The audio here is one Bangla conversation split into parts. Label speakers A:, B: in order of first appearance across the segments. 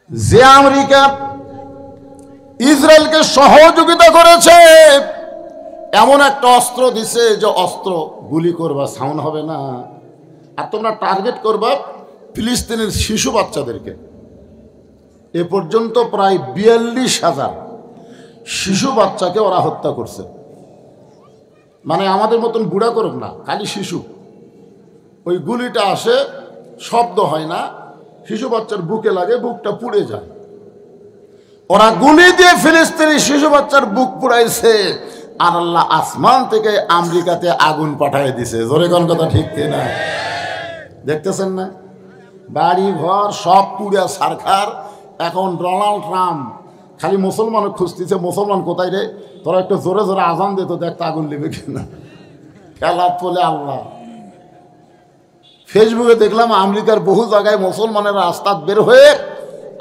A: যে আমেরিকা ইসরায়েলকে সহযোগিতা করেছে, এমন একটা অস্ত্র দিছে যে অস্ত্র গুলি করবা সাউন্ড হবে না, আর তোমরা টার্গেট করবা ফিলিস্তিনের শিশু বাচ্চাদেরকে। এ পর্যন্ত প্রায় 42,000 শিশু বাচ্চাকে ওরা হত্যা করছে। মানে আমাদের মতন বুড়া করুক না, খালি শিশু। ওই গুলিটা আসে, শব্দ হয় না, শিশু বাচ্চার বুকে লাগে, বুকটা পুড়ে যায়। ওরা গুলি দিয়ে ফিলিস্তিনি শিশু বাচ্চার বুক পুড়াইছে, আর আল্লাহ আসমান থেকে আমেরিকাতে আগুন পাঠিয়ে দিছে। জোরে কোন কথা ঠিক না? দেখতেছেন না? বাড়ি ঘর সব পুড়ে সারখার। এখন ডোনাল্ড ট্রাম্প খালি মুসলমান খুঁজতেছে, মুসলমান কোথায় রে, তোরা একটু জোরে জোরে আজান দিত, দেখতে আগুন নেবে কিনা। খেলা বলে আল্লাহ। ফেসবুকে দেখলাম আমেরিকার বহু জায়গায় মুসলমানের রাস্তা বের হয়ে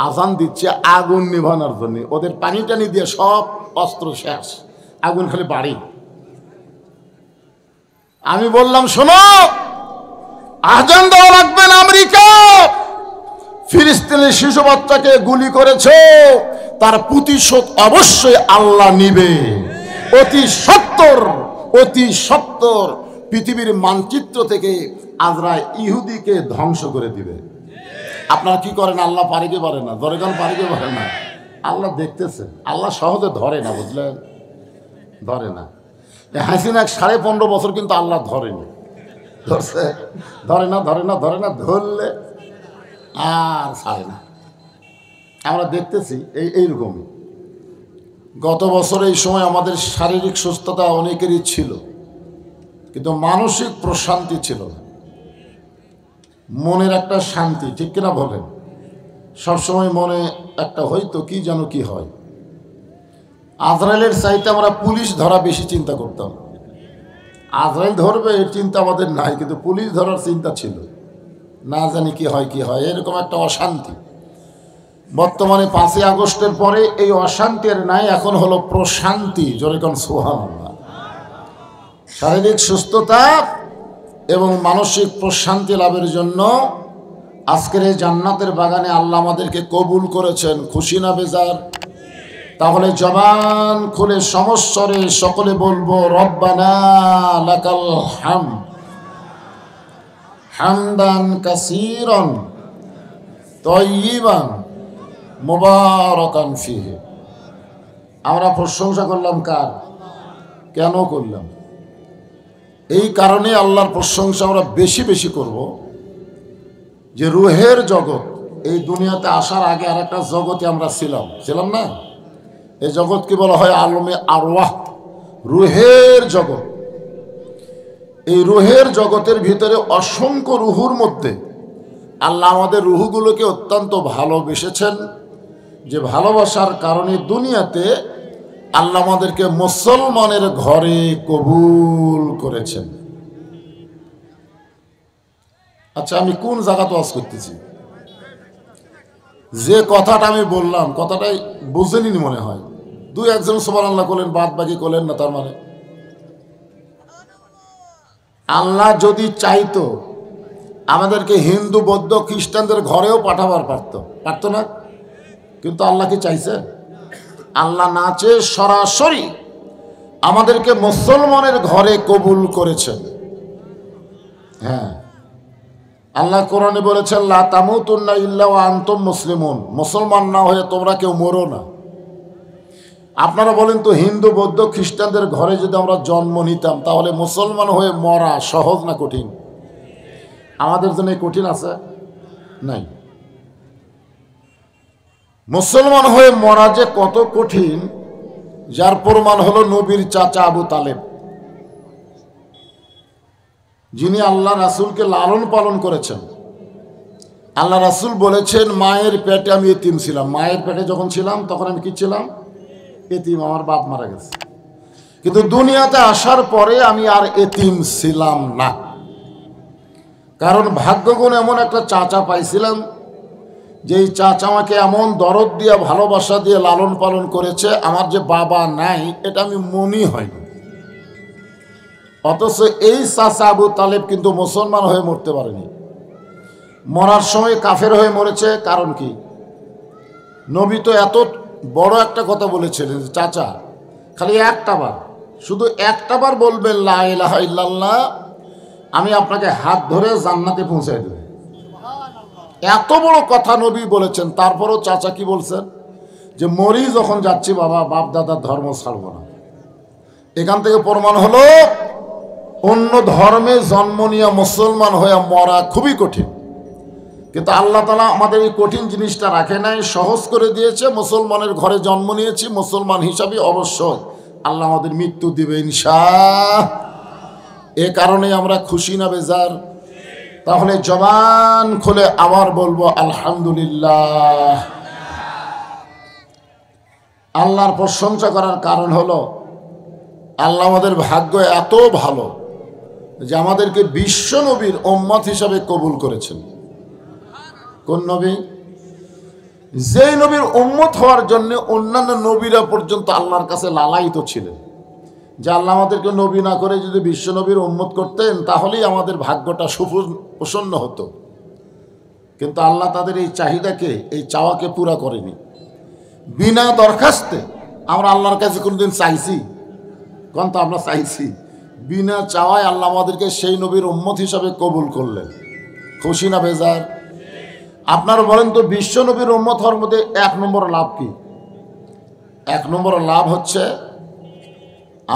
A: আজান দিচ্ছে আগুন নিভানোর জন্য। ওদের পানি টানি দিয়ে সব অস্ত্র শেষ, আগুন খালি বাড়ি। আমি বললাম শোনো, আজান দেওয়া লাগবে না। আমেরিকা ফিলিস্তিনের শিশু বাচ্চাকে গুলি করেছে, তার প্রতিশোধ অবশ্যই আল্লাহ নিবে। অতি সত্তর পৃথিবীর মানচিত্র থেকে আজরাইল ইহুদিকে ধ্বংস করে দিবে। আপনারা কি করেন? আল্লাহ পারে কি পারে না? দরকার পারে কি পারে না? আল্লাহ দেখতেছে। আল্লাহ সহজে ধরে না, বুঝলেন? ধরে না। হাসিনা 15.5 বছর কিন্তু আল্লাহ ধরেনি। ধরছে? ধরে না, ধরলে আর ছাড়ে না। আমরা দেখতেছি এইরকমই। গত বছর এই সময় আমাদের শারীরিক সুস্থতা অনেকেরই ছিল, কিন্তু মানসিক প্রশান্তি ছিল না। মনের একটা শান্তি, ঠিক কিনা বলেন? সবসময় মনে একটা হয়তো কি যেন কি হয়। আজরাইলের চাইতে আমরা পুলিশ ধরা বেশি চিন্তা করতাম। আজরাইল ধরবে এর চিন্তা আমাদের নাই, কিন্তু পুলিশ ধরার চিন্তা ছিল। না জানি কি হয়, এরকম একটা অশান্তি। বর্তমানে 5ই আগস্টের পরে এই অশান্তি আর নাই, এখন হলো প্রশান্তি। জোরে কোন সুবহানাল্লাহ। শারীরিক সুস্থতা এবং মানসিক প্রশান্তি লাভের জন্য আজকের এই জান্নাতের বাগানে আল্লাহ আমাদেরকে কবুল করেছেন। খুশি না বেজার? তাহলে জবান খুলে সমস্বরে সকলে বলবো রব্বানা লাকাল হামদ হামদান কাসীরান তাইয়িবান মুবারাকান ফিহি। আমরা প্রশংসা করলাম কার? কেন করলাম? এই কারণে আল্লাহর প্রশংসা আমরা বেশি বেশি করব, যে রুহের জগৎ, এই দুনিয়াতে আসার আগে আর একটা জগতে আমরা ছিলাম না? এই জগৎকে বলা হয় আলমে আরওয়াহ, রুহের জগৎ। এই রুহের জগতের ভিতরে অসংখ্য রুহুর মধ্যে আল্লাহ আমাদের রুহুগুলোকে অত্যন্ত ভালোবেসেছেন, যে ভালোবাসার কারণে দুনিয়াতে আল্লাহ আমাদেরকে মুসলমানের ঘরে কবুল করেছেন। আচ্ছা, আমি কোন জায়গাতে ওয়াজ করতেছি? যে কথাটা আমি বললাম, কথাটাই বুঝেনি মনে হয়। 2-1 সুবহানাল্লাহ করলেন, বাদ বাকি করলেন না। তার মানে আল্লাহ যদি চাইতো আমাদেরকে হিন্দু বৌদ্ধ খ্রিস্টানদের ঘরেও পাঠাবার পারতো না? কিন্তু আল্লাহ কি চাইছে? আল্লাহ না চেয়ে সরাসরি আমাদেরকে মুসলমানের ঘরে কবুল করেছেন। হ্যাঁ, আল্লাহ কোরআনে বলেছেন লা তামুতুন্না ইল্লা ওয়া আনতুম মুসলিমুন, মুসলমান না হয়ে তোমরা কেউ মরো না। আপনারা বলেন তো, হিন্দু বৌদ্ধ খ্রিস্টানদের ঘরে যদি আমরা জন্ম নিতাম, তাহলে মুসলমান হয়ে মরা সহজ না কঠিন? আমাদের জন্য কঠিন আছে? নাই। মুসলমান হয়ে মরা যে কত কঠিন, যার প্রমাণ হলো নবীর চাচা আবু তালেব, যিনি আল্লাহ রাসূলকে লালন পালন করেছেন। আল্লাহ রাসূল বলেছেন, মায়ের পেটে আমি এতিম ছিলাম। মায়ের পেটে যখন ছিলাম তখন আমি কি ছিলাম? এতিম। আমার বাপ মারা গেছে, কিন্তু দুনিয়াতে আসার পরে আমি আর এতিম ছিলাম না। কারণ ভাগ্যগুণ এমন একটা চাচা পাইছিলাম, যেই চাচা আমাকে এমন দরদ দিয়ে ভালোবাসা দিয়ে লালন পালন করেছে, আমার যে বাবা নাই এটা আমি মনে হয়নি। অথচ এই চাচা আবু তালেব কিন্তু মুসলমান হয়ে মরতে পারেনি। মরার সময় কাফের হয়ে মরেছে। কারণ কি? নবী তো এত বড় একটা কথা বলেছিলেন, চাচা খালি একটা বার, শুধু একটা বার বলবেন লা ইলাহা ইল্লাল্লাহ, আমি আপনাকে হাত ধরে জান্নাতে পৌঁছাই দেব। এত বড় কথা নবী বলেছেন। তারপরও চাচা কি বলছেন যে মরি যখন যাচ্ছি বাবা, বাপ দাদার ধর্ম ছাড়বো না। এখান থেকে প্রমাণ হলো অন্য ধর্মে জন্ম নিয়ে মুসলমান হয়ে মরা খুবই কঠিন, কিন্তু আল্লাহ তাআলা আমাদের এই কঠিন জিনিসটা রাখে নাই, সহজ করে দিয়েছে। মুসলমানের ঘরে জন্ম নিয়েছি, মুসলমান হিসাবে অবশ্যই আল্লাহ আমাদের মৃত্যু দিবে ইনশাআল্লাহ। এ কারণে আমরা খুশি না বেজার? তাহলে জবান খুলে আবার বলবো আলহামদুলিল্লাহ। আল্লাহর প্রশংসা করার কারণ হলো আল্লাহ আমাদের ভাগ্য এত ভালো যে আমাদেরকে বিশ্ব নবীর উম্মত হিসাবে কবুল করেছেন। কোন নবী? যেই নবীর উম্মত হওয়ার জন্য অন্যান্য নবীরা পর্যন্ত আল্লাহর কাছে লালায়িত ছিলেন যে আল্লাহ আমাদেরকে নবী না করে যদি বিশ্ব নবীর উম্মত করতেন তাহলেই আমাদের ভাগ্যটা প্রসন্ন হতো। কিন্তু আল্লাহ তাদের এই চাহিদাকে, এই চাওয়াকে পুরা করেনি। বিনা দরখাস্তে আমরা আল্লাহর কাছে কোনদিন চাইছি? কোন তো আমরা চাইছি? বিনা চাওয়ায় আল্লাহ আমাদেরকে সেই নবীর উম্মত হিসাবে কবুল করলেন। খুশি না বেজার? আপনারা বলেন তো বিশ্ব নবীর উম্মত হওয়ার মধ্যে এক নম্বর লাভ কি? এক নম্বর লাভ হচ্ছে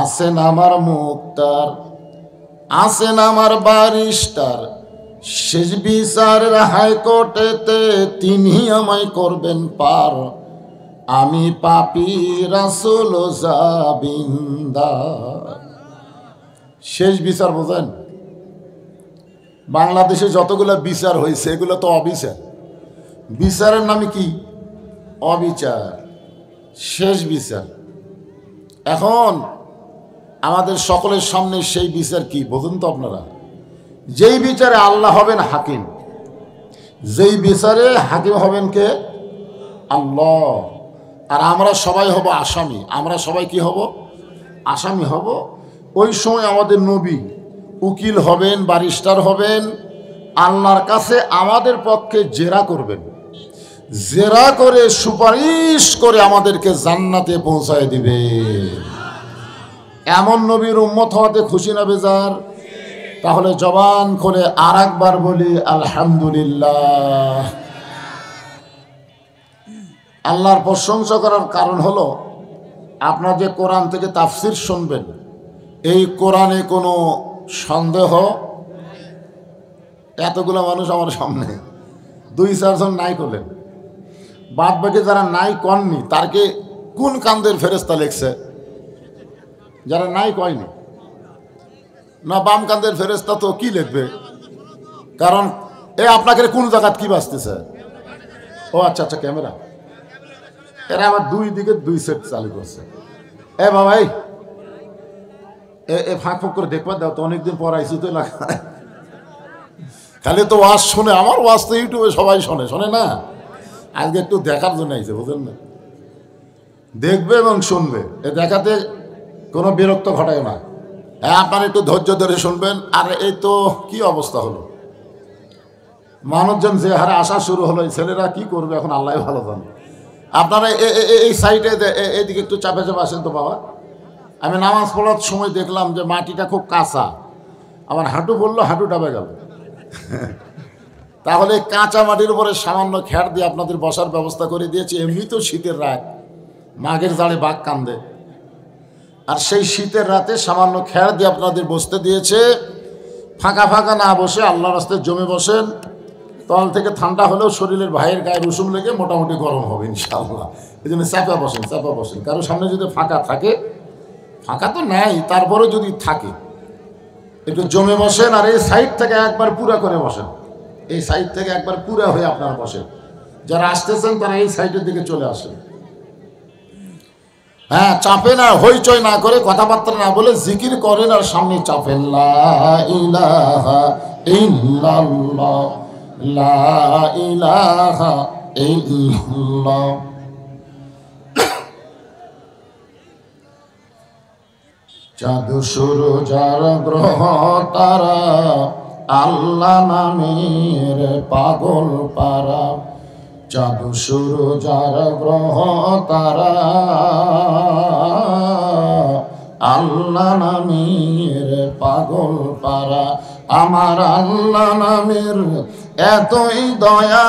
A: আছেন আমার মুক্তার, আছেন আমার বারিস্টার, শেষ বিচারের হাইকোর্টেতে তিনি আমায় করবেন পার, আমি পাপী রাসূল জাবিন্দার। শেষ বিচার বোঝেন? বাংলাদেশে যতগুলো বিচার হয়েছে এগুলো তো অবিচার। বিচারের নামে কি? অবিচার, শেষ বিচার। এখন আমাদের সকলের সামনে সেই বিচার কি বোঝেন তো আপনারা? যেই বিচারে আল্লাহ হবেন হাকিম, যেই বিচারে হাকিম হবেন কে? আল্লাহ। আর আমরা সবাই হব আসামি। আমরা সবাই কি হব? আসামি হব। ওই সময় আমাদের নবী উকিল হবেন, বারিস্টার হবেন, আল্লাহর কাছে আমাদের পক্ষে জেরা করবেন, জেরা করে সুপারিশ করে আমাদেরকে জান্নাতে পৌঁছায় দিবে। এমন নবীর উম্মত হওয়াতে খুশি না বেজার? তাহলে জবান খুলে আর একবার বলি আলহামদুলিল্লাহ। আল্লাহর প্রশংসা করার কারণ হলো আপনারা যে কোরআন থেকে তাফসির শুনবেন, এই কোরআনে কোনো সন্দেহ, এতগুলো মানুষ আমার সামনে 2-4 জন নাই করলেন, বাদ বাকি যারা নাই কননি তারকে কোন কান্দের ফেরেশতা লেখছে? যারা নাই কয়নি না, বাম কান্দের ফেরেশতা তো কি লিখবে? কারণ আপনাকে কোন জায়গাত কি বাঁচতেছে? ও আচ্ছা আচ্ছা, ক্যামেরা। এরা আবার দুই দিকে 2 সেট চালু করছে। বাবা ফাঁক ফুক করে দেখবার দাও তো, অনেকদিন পর আইসি তো এলাকায়। খালি তো ওয়াজ শোনে, আমার ওয়াজ তো ইউটিউবে সবাই শোনে না, আজকে একটু দেখার জন্য আইছে, বুঝলেন না? দেখবে এবং শুনবে, দেখাতে কোনো বিরক্ত ঘটায় না। আপনারা একটু ধৈর্য ধরে শুনবেন। আর এই তো কি অবস্থা হলো, মানুষজন যে হারে আসা শুরু হলো, এই ছেলেরা কি করবে এখন আল্লাহ ভালো জানে। আপনারা এই সাইডে এইদিকে একটু চাপে চাপে আসেন তো বাবা। আমি নামাজ পড়ার সময় দেখলাম যে মাটিটা খুব কাঁচা, আমার হাঁটু পড়লো, হাঁটু ডাবে গেল। তাহলে কাঁচা মাটির উপরে সামান্য খ্যাট দিয়ে আপনাদের বসার ব্যবস্থা করে দিয়েছি। এমনি তো শীতের রাত, মাঘের জালে বাঘ কান্দে, আর সেই শীতের রাতে সামান্য খ্যাট দিয়ে আপনাদের বসতে দিয়েছে। ফাঁকা ফাঁকা না বসে আল্লাহর রাস্তায় জমে বসেন, তল থেকে ঠান্ডা হলেও শরীরের ভাইয়ের গায়ে রসুম লেগে মোটামুটি গরম হবে ইনশাআল্লাহ। এই জন্য চাপা বসেন, চাপা বসেন। কারো সামনে যদি ফাঁকা থাকে, ফাঁকা তো নেই, তারপরেও যদি থাকে একটু জমে বসেন। আর এই সাইড থেকে একবার পুরা করে বসেন, এই সাইড থেকে একবার পুরা হয়ে আপনারা বসেন। যারা আসতেছেন তারা এই সাইডের দিকে চলে আসেন। হ্যাঁ, চাপে না, হইচই না করে, কথাবার্তা না বলে জিকির করেন আর সামনে চাপেন। লা ইলাহা ইল্লাল্লাহ, লা ইলাহা ইল্লাল্লাহ। চাঁদ সূরজ আর গ্রহ তারা, আল্লাহ নামের পাগল পারা, চাঁদ সূরজ আর গ্রহ তারা আল্লাহ নামের পাগল পারা। আমার আল্লাহ নামের এতই দয়া,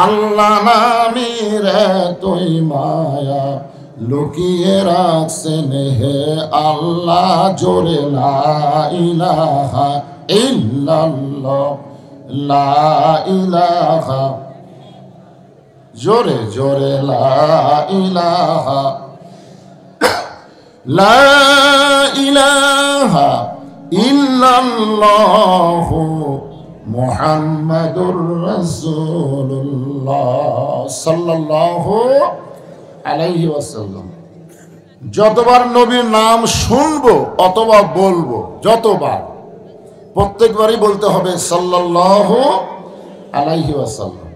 A: আল্লাহ নামের এতই মায়া, লুকিয়ে রাখছেন হে আল্লাহ জোরে লা ইলাহা ইল্লাল্লাহ, লা ইলাহা, জোরে জোরে লা ইলাহা, লা ইলাহা ইল্লাল্লাহ মুহাম্মাদুর রাসূলুল্লাহ সাল্লাল্লাহু আলাইহি ওয়াসাল্লাম। যতবার নবীর নাম শুনবো অথবা বলবো, যতবার প্রত্যেকবারই বলতে হবে সাল্লাল্লাহু আলাইহি ওয়াসাল্লাম।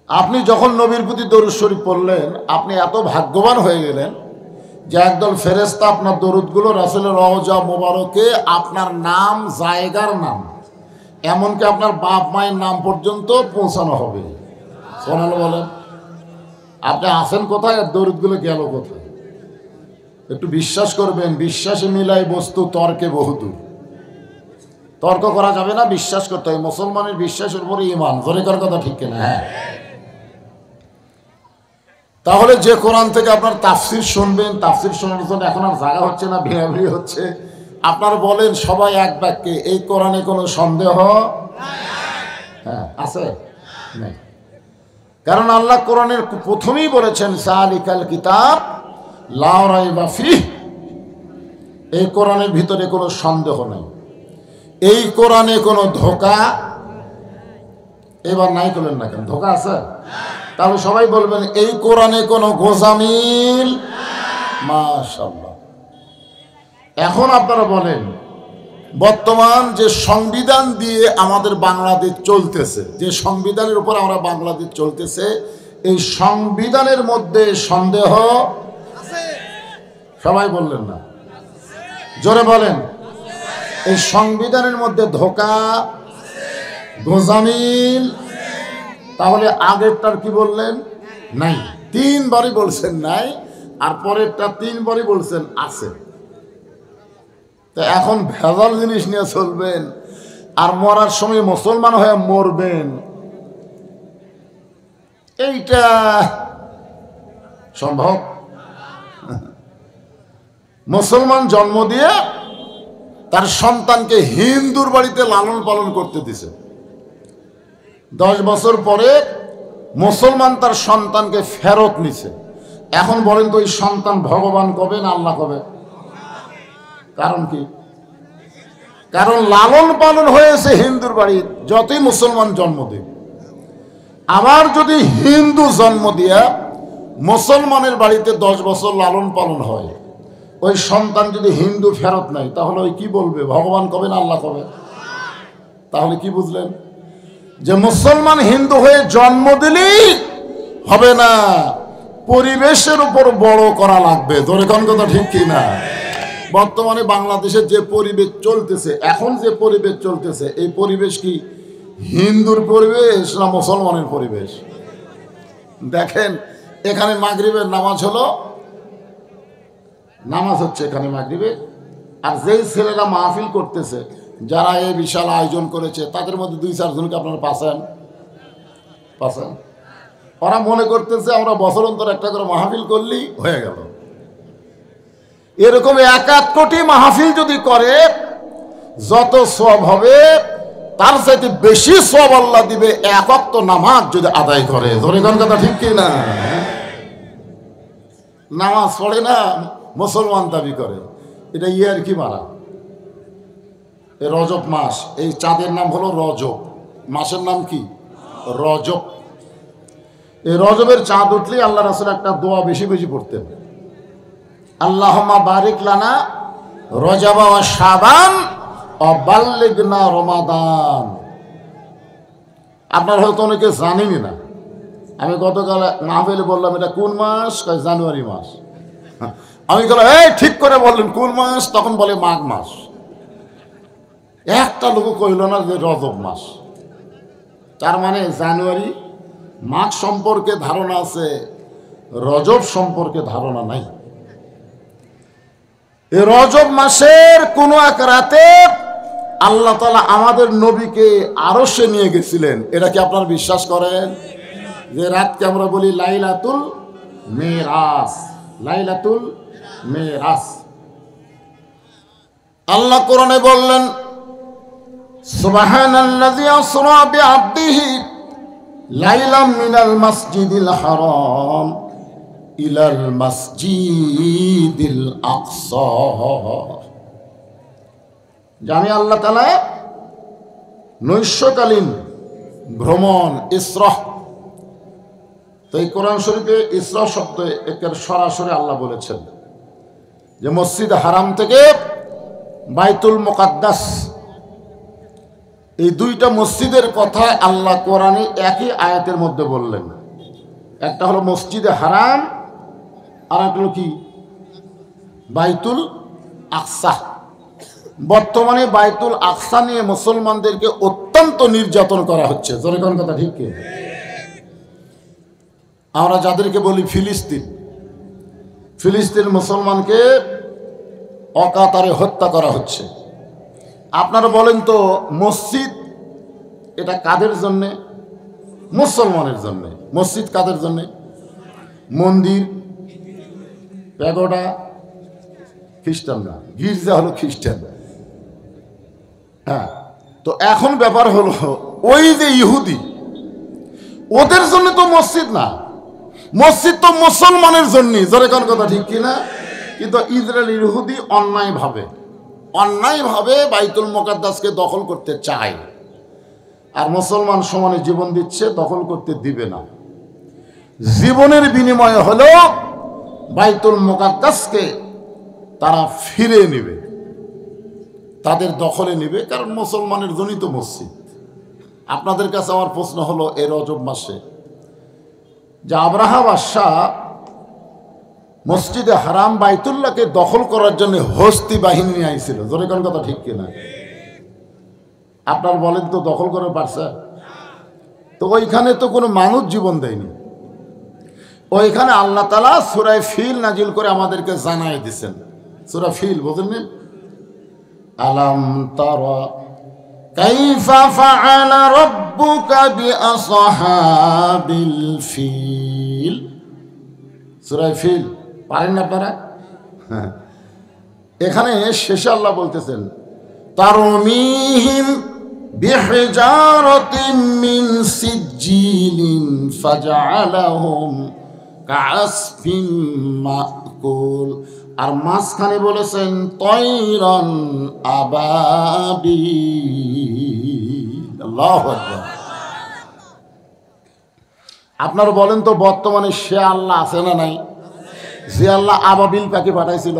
A: আপনি যখন নবীর প্রতি দরুদ শরীফ পড়লেন, আপনি এত ভাগ্যবান হয়ে গেলেন যে একদল ফেরেশতা আপনার দরুদগুলো রাসূলের রওজা মোবারকে আপনার নাম, জায়গার নাম, এমনকি আপনার বাপ মায়ের নাম পর্যন্ত পৌঁছানো হবে। সুবহানাল্লাহ বলেন। আপনি আছেন কোথায় আর দরুদগুলো গেল কোথায়? একটু বিশ্বাস করবেন, বিশ্বাসে মিলাই বস্তু তর্কে বহুদূর। তর্ক করা যাবে না, বিশ্বাস করতে হবে। মুসলমানের বিশ্বাসের উপরে ঈমান, জোরে করার কথা ঠিক কিনা? হ্যাঁ। তাহলে যে কোরআন থেকে আপনার তাফসির শুনবেন, তাফসির শোনার জন্য এখন আর জায়গা হচ্ছে না, ভিড়াভিড়ি হচ্ছে। আপনার বলেন সবাই এক বাক্যে, এই কোরআনে কোনো সন্দেহ হ্যাঁ আছে? নেই। কারণ আল্লাহ কোরআনের প্রথমেই বলেছেন যালিকাল কিতাব লা রাইবা ফিহ, এই কোরআনের ভিতরে কোনো সন্দেহ নেই, এই কোরআনে কোনো ধোঁকা এবার নাই করলেন না কেন? ধোঁকা আছে? তাহলে সবাই বলবেন এই কোরআনে কোনো গোজামিল। মাশাআল্লাহ। এখন আপনারা বলেন, বর্তমান যে সংবিধান দিয়ে আমাদের বাংলাদেশ চলতেছে, যে সংবিধানের উপর আমরা বাংলাদেশ চলতেছে, এই সংবিধানের মধ্যে সন্দেহ আছে? সবাই বললেন না, জোরে বলেন। এই সংবিধানের মধ্যে ধোঁকা, গোজামিল। তাহলে আগেরটার কি বললেন? নাই। তিনবারই বলছেন নাই, আর পরেরটা তিনবারই বলছেন আছে। তো এখন ভেজাল জিনিস নিয়ে চলবেন আর মরার সময় মুসলমান হয়ে মরবেন, এইটা সম্ভব? মুসলমান জন্ম দিয়ে তার সন্তানকে হিন্দুর বাড়িতে লালন পালন করতে দিছে, 10 বছর পরে মুসলমান তার সন্তানকে ফেরত নিছে। এখন বলেন তো, ওই সন্তান ভগবান কবে না আল্লাহ কবে? কারণ কি? কারণ লালন পালন হয়েছে হিন্দুর বাড়ি, যতই মুসলমান জন্ম দেয়। আবার যদি হিন্দু জন্ম দিয়া মুসলমানের বাড়িতে 10 বছর লালন পালন হয়, ওই সন্তান যদি হিন্দু ফেরত নেয়, তাহলে ওই কি বলবে? ভগবান কবে না আল্লাহ কবে? তাহলে কি বুঝলেন? যে মুসলমান হিন্দু হয়ে জন্ম দিলেই হবে না, পরিবেশের উপর বড় করা লাগবে। জোরে কোন কথা ঠিক কি না? বর্তমানে বাংলাদেশের যে পরিবেশ চলতেছে, এখন যে পরিবেশ চলতেছে, এই পরিবেশ কি হিন্দুর পরিবেশ না মুসলমানের পরিবেশ? দেখেন, এখানে মাগরিবের নামাজ হলো, নামাজ হচ্ছে এখানে মাগরিবের, আর যেই ছেলেরা মাহফিল করতেছে, যারা এই বিশাল আয়োজন করেছে, তাদের মধ্যে 2-4 জনকে আপনারা পাচ্ছেন? ওরা মনে করতেছে আমরা বছর অন্তর একটা করে মাহফিল করলেই হয়ে গেল। এরকম 71টি মাহফিল যদি করে, যত সওয়াব হবে তার চাইতে বেশি সওয়াব আল্লাহ দিবে এক ওয়াক্ত নামাজ যদি আদায় করে। ধরে কোন কথা ঠিক কি না? নামাজ পড়ে না, মুসলমান দাবি করে, এটা ইয়ার কি মারা। এই রজব মাস, এই চাঁদের নাম হলো রজব, মাসের নাম কি? রজব। এই রজবের চাঁদ উঠলে আল্লাহ রাসূল একটা দোয়া বেশি বেশি পড়তেন, আল্লাহুম্মা বারিক লানা রজবা ওয়া শাবান ওয়া বাল্লিগনা রমাদান। আপনারা হয়তো অনেকে জানেনই না, আমি গতকাল মাহফিলে বললাম এটা কোন মাস? জানুয়ারি মাস। আমি বললাম এই ঠিক করে বললেন কোন মাস? তখন বলে মাঘ মাস। একটা লোক কইল না যে রজব মাস, তার মানে জানুয়ারি মাস সম্পর্কে ধারণা আছে, রজব সম্পর্কে ধারণা নাই। এই রজব মাসের কোনো এক রাতে আল্লাহ তাআলা আমাদের নবীকে আরশে নিয়ে গেছিলেন। এটা কি আপনারা বিশ্বাস করেন? যে রাতকে আমরা বলি লাইলাতুল মেরাজ, লাইলাতুল মেরাজ। আল্লাহ কোরআনে বললেন সুবহানাল্লাযী আসরা বিআবদিহি লাইলাম মিনাল মাসজিদিল হারাম ইলাল মাসজিদিল আকসা। আমি আল্লাহ তাআলা নৈশকালীন ভ্রমণ ইসরা, তো এই কোরআন শরীফে ইসরা শব্দ একের সরাসরি আল্লাহ বলেছেন যে মসজিদ হারাম থেকে বাইতুল মুকাদ্দাস, এই দুইটা মসজিদের কথা আল্লাহ কোরআনে একই আয়াতের মধ্যে বললেন। একটা হলো মসজিদে হারাম, আর একটা হলো কি বাইতুল আকসা। বর্তমানে বাইতুল আকসা নিয়ে মুসলমানদেরকে অত্যন্ত নির্যাতন করা হচ্ছে। জোরে কোন কথা ঠিক কি? আমরা যাদেরকে বলি ফিলিস্তিন, ফিলিস্তিন মুসলমানকে অকাতরে হত্যা করা হচ্ছে। আপনারা বলেন তো মসজিদ এটা কাদের জন্যে? মুসলমানের জন্যে। মসজিদ কাদের জন্যে? মন্দির প্যাগোডা খ্রিস্টান না, গির্জা হলো খ্রিস্টান। হ্যাঁ, তো এখন ব্যাপার হলো ওই যে ইহুদি, ওদের জন্য তো মসজিদ না, মসজিদ তো মুসলমানের জন্য। জোরে কোন কথা ঠিক কিনা? কিন্তু ইসরায়েল ইহুদি অন্যায়ভাবে বাইতুল মুকাদ্দাসকে দখল করতে চায়, আর মুসলমান সমানে জীবন দিচ্ছে, দখল করতে দিবে না। জীবনের বিনিময়ে হলো বাইতুল মুকাদ্দাসকে তারা ফিরে নেবে, তাদের দখলে নেবে, কারণ মুসলমানের জন্যই তো মসজিদ। আপনাদের কাছে আমার প্রশ্ন হলো, এই রজব মাসে যে আব্রাহা বাদশাহ মসজিদে হারাম বাইতুল্লাহকে দখল করার জন্য হস্তি বাহিনী নিয়ে আইছিল, জোরে কোন কথা ঠিক কিনা? আপনার বলেন তো দখল করে পারছে? তো ওইখানে তো কোনো মানুষ জীবন দেয়নি। ওইখানে আল্লাহ তাআলা সূরা ফিল নাজিল করে আমাদেরকে জানাই দিয়েছেন। সূরা ফিল বুঝেননি? আলাম তারা কাইফা ফাআলা রাব্বুকা বিআসহাবিল ফিল। সূরা ফিল পারেন না আপনারা? এখানে শেষে আল্লাহ বলতেছেন তারমিহিম বিহিজারাতিন মিন সিজ্জিলিন ফাজআলাহুম কাআসফিন মাকুল। আর মাঝখানে বলেছেন তয়রান আবাবিল। আল্লাহু আকবার। আপনারা বলেন তো বর্তমানে সে আল্লাহ আছে না নাই? যে আল্লাহ আবাবিল পাখি পাঠাইছিল,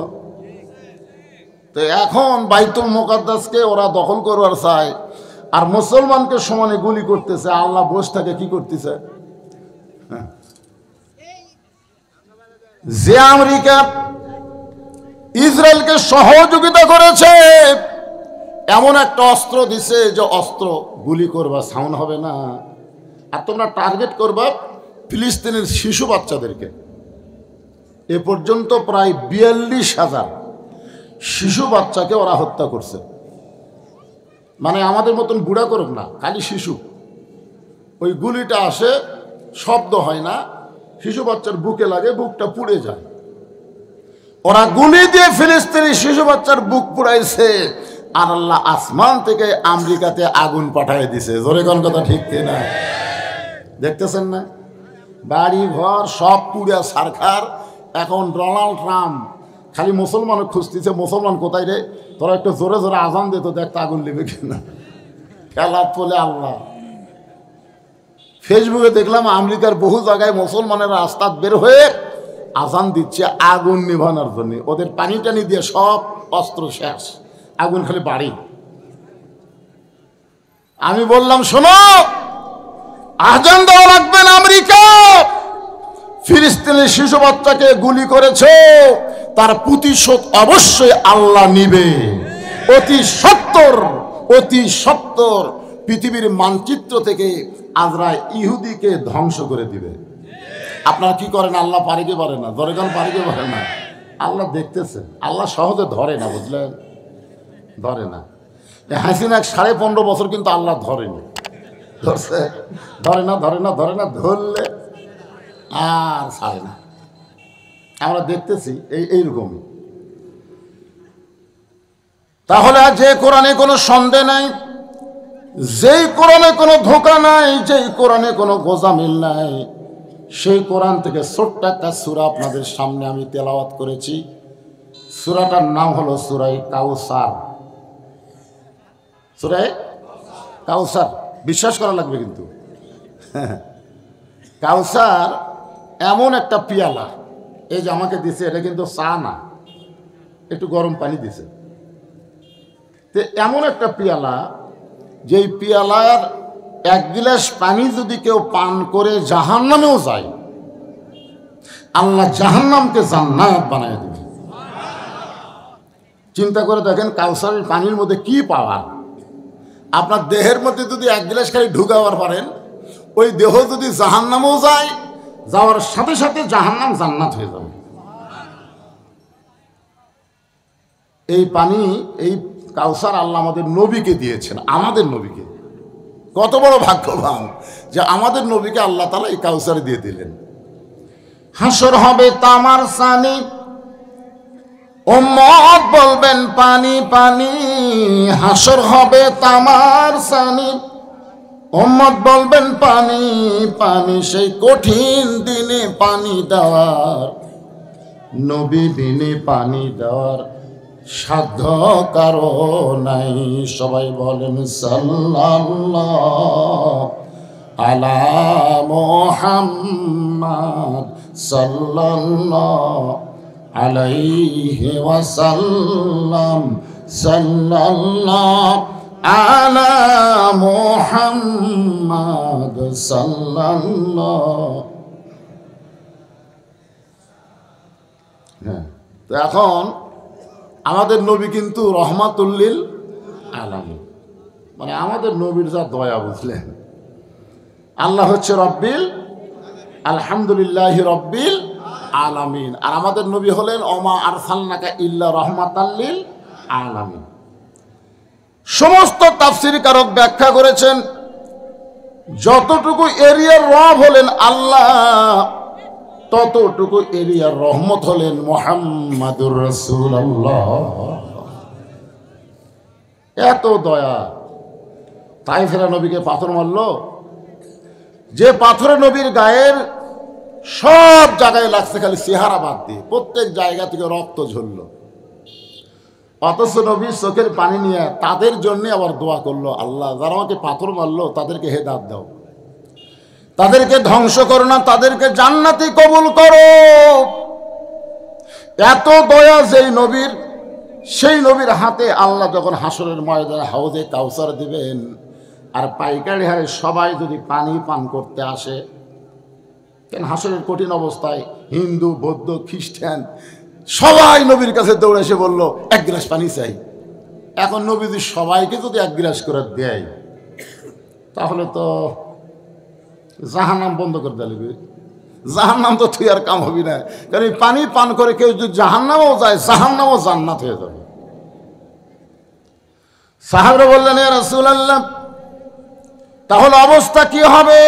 A: তো এখন বাইতুল মুকাদ্দাসকে ওরা দখল করবার চায়, আর মুসলমানকে সমানে গুলি করতেছে। আল্লাহ বসে থাকে কি করতেছে? যে আমেরিকা ইসরায়েলকে সহযোগিতা করেছে, এমন একটা অস্ত্র দিছে যে অস্ত্র গুলি করবা সাউন্ড হবে না, আর তোমরা টার্গেট করবা ফিলিস্তিনের শিশু বাচ্চাদেরকে। এ পর্যন্ত প্রায় ৪২,০০০ শিশু বাচ্চাকে ওরা হত্যা করছে। মানে আমাদের মতন বুড়া করুক না, খালি শিশু। ওই গুলিটা আসে, শব্দ হয় না, শিশু বাচ্চার বুকে লাগে, বুকটা পুড়ে যায়। ওরা গুলি দিয়ে ফিলিস্তিনি শিশু বাচ্চার বুক পুড়াইছে, আর আল্লাহ আসমান থেকে আমেরিকাতে আগুন পাঠিয়ে দিছে। জোরে কোন কথা ঠিক কিনা? দেখতেছেন না? বাড়ি ঘর সব পুড়ে সারখার। এখন ডোনাল্ড ট্রাম্প খালি মুসলমানও খুঁজতেছে, মুসলমান কোথায় রে, তোরা একটু জোরে জোরে আজান দিত, দেখতে আগুন লেবে কিনা। খেলা বলে আল্লাহ। ফেসবুকে দেখলাম আমেরিকার বহু জায়গায় মুসলমানেরা রাস্তা বের হয়ে আজান দিচ্ছে আগুন নিভানোর জন্য। ওদের পানি টানি দিয়ে সব অস্ত্র শেষ, আগুন খালি বাড়ি। আমি বললাম শোনো, আজান দেওয়া লাগবে না। আমেরিকা ফিলিস্তিনের শিশু বাচ্চাকে গুলি করেছে, তার প্রতিশোধ অবশ্যই আল্লাহ নিবে। অতি সত্বর অতি সত্বর পৃথিবীর মানচিত্র থেকে আজরাইল ইহুদিকে ধ্বংস করে দিবে। আপনারা কি করেন? আল্লাহ পারে কি পারে না? দরগান পারে কি পারে না? আল্লাহ দেখতেছে। আল্লাহ সহজে ধরে না, বুঝলেন? ধরে না। হাসিনা 15.5 বছর কিন্তু আল্লাহ ধরেনি। ধরছে? ধরে না, ধরে না, ধরে না, ধরলে আর ছাড়ে না। আমরা দেখতেছি এইরকমই। তাহলে যে কোরআনে কোনো সন্দেহ নাই, যেই কোরআনে কোনো ধোঁকা নাই, যেই কোরআনে কোনো গোজামিল নাই, সেই কোরআন থেকে ছোট্ট একটা সূরা আপনাদের সামনে আমি তেলাওয়াত করেছি। সূরাটার নাম হলো সূরায়ে কাউসার। সূরায়ে কাউসার, বিশ্বাস করা লাগবে কিন্তু। কাউসার এমন একটা পিয়ালা, এই যে আমাকে দিছে, এটা কিন্তু চা না, একটু গরম পানি দিছে। তো এমন একটা পিয়ালা, যেই পিয়ালার 1 গিলাস পানি যদি কেউ পান করে জাহান্নামেও যায়, আল্লাহ জাহান্নামকে জান্নাত বানায় দেবে। চিন্তা করে দেখেন কাউসারের পানির মধ্যে কি পাওয়ার। আপনার দেহের মধ্যে যদি 1 গিলাস খালি ঢুকাবার পারেন, ওই দেহ যদি জাহান্নামেও যায়, যাওয়ার সাথে সাথে জাহান্নাম জান্নাত হয়ে যাবে। এই পানি, এই কাউসার আল্লাহ আমাদের নবীকে দিয়েছেন, আমাদের নবীকে। কত বড় ভাগ্যবান যে আমাদের নবীকে আল্লাহ তাআলা এই কাউসার দিয়ে দিলেন। হাসর হবে তামার সানি, উম্মত বলবেন পানি পানি। হাসর হবে তামার সানি, উম্মত বলবেন পানি পানি। সেই কঠিন দিনে পানি দেওয়ার, নবী বিনে পানি দেওয়ার সাধ্য কারো নাই। সবাই বলেন সাল্লাল্লাহু আলা মুহাম্মাদ সাল্লাল্লাহু আলাইহি ওয়াসাল্লাম। সাল্লাল্লাহু আলা মুহাম্মাদ সাল্লাল্লাহু। হ্যাঁ, তো এখন আমাদের নবী কিন্তু রহমাতুল্লিল আলামিন, মানে আমাদের নবীর যা দয়া, বুঝলেন? আল্লাহ হচ্ছে রব্বিল, আলহামদুলিল্লাহি রব্বিল আলামিন। আর আমাদের নবী হলেন ওমা আরসালনাকা ইল্লা রাহমাতাল্লিল আলামিন। সমস্ত তাফসীর কারক ব্যাখ্যা করেছেন, যতটুকু এরিয়ার রব হলেন আল্লাহ, ততটুকু এরিয়ার রহমত হলেন মুহাম্মাদুর রাসূলুল্লাহ। এত দয়া। তাইফের নবীকে পাথর মারল, যে পাথরে নবীর গায়ের সব জায়গায় লাগছে, খালি চেহারা বাদ দিয়ে প্রত্যেক জায়গা থেকে রক্ত ঝরল। অথচ নবীর চোখের পানি নিয়ে তাদের জন্য আবার দোয়া করলো, আল্লাহ যারা আমাকে পাথর মারলো তাদেরকে হেদায়েত দাও, তাদেরকে ধ্বংস করো না, তাদেরকে জান্নাতি কবুল করো। এত দয়া যেই নবীর, সেই নবীর হাতে আল্লাহ যখন হাসরের ময়দানে হাউজে কাউসার দিবেন, আর পাইকারি হারে সবাই যদি পানি পান করতে আসে, কেন হাসরের কঠিন অবস্থায় হিন্দু, বৌদ্ধ, খ্রিস্টান সবাই নবীর কাছে দৌড়ে এসে বললো 1 গ্লাস পানি চাই। এখন নবী যদি সবাইকে যদি 1 গ্লাস করে দেয়, তাহলে তো জাহান্নাম বন্ধ করে দিলে, জাহান্নাম তো তুই আর কাম হবি না। কারণ এই পানি পান করে কেউ যদি জাহান্নামেও যায়, জাহান্নামও জান্নাত হয়ে যাবে। সাহাবরা বললেন, ইয়া রাসূলুল্লাহ, তাহলে অবস্থা কি হবে?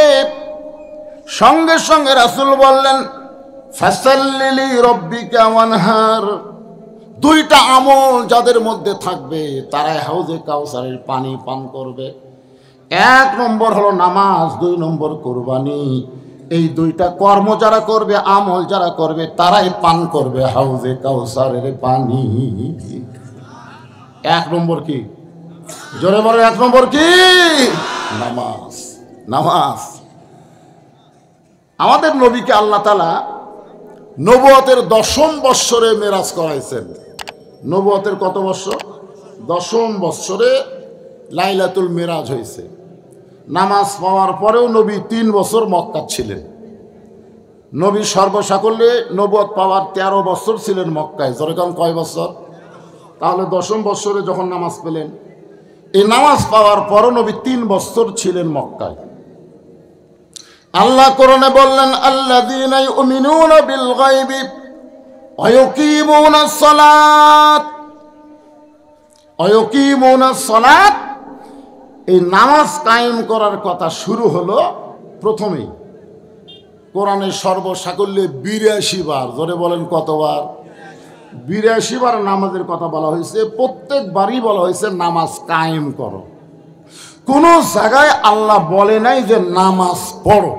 A: সঙ্গে সঙ্গে রাসূল বললেন, ফাসাল্লি রাব্বিকা ওয়ানহার। 2টা আমল যাদের মধ্যে থাকবে, তারাই হাউজে কাউসারের পানি পান করবে। 1 নম্বর হলো নামাজ, 2 নম্বর কুরবানি। এই 2টা কর্ম যারা করবে, আমল যারা করবে, তারাই পান করবে হাউজে কাউসারের পানি। 1 নম্বর কি? জোরে বলে 1 নম্বর কি? নামাজ। নামাজ। আমাদের নবীকে আল্লাহ তাআলা নবুয়তের 10ম বৎসরে মেরাজ করাইছেন। নবুয়তের কত বৎসর? 10ম বৎসরে লাইলাতুল মেরাজ হয়েছে। নামাজ পাওয়ার পরেও নবী 3 বছর মক্কা ছিলেন। নবী সর্বসাকল্যে নবুয়ত পাওয়ার 13 বছর ছিলেন মক্কায়। যেরকম কয় বছর? তাহলে 10ম বৎসরে যখন নামাজ পেলেন, এই নামাজ পাওয়ার পরও নবী 3 বছর ছিলেন মক্কায়। আল্লাহ কোরআনে বললেন, আল্লাযীনা ইউমিনুনা বিল গায়বি ওয়া ইউকিমুনাস সালাত। ওয়ায়ুকিমুনাস সালাত, এই নামাজ কায়েম করার কথা শুরু হলো প্রথমেই কোরআনের সর্বসাকল্যে 82 বার। জোরে বলেন কতবার? 82 বার নামাজের কথা বলা হয়েছে। প্রত্যেকবারই বলা হয়েছে নামাজ কায়েম করো। কোনো জায়গায় আল্লাহ বলে নাই যে নামাজ পড়ো।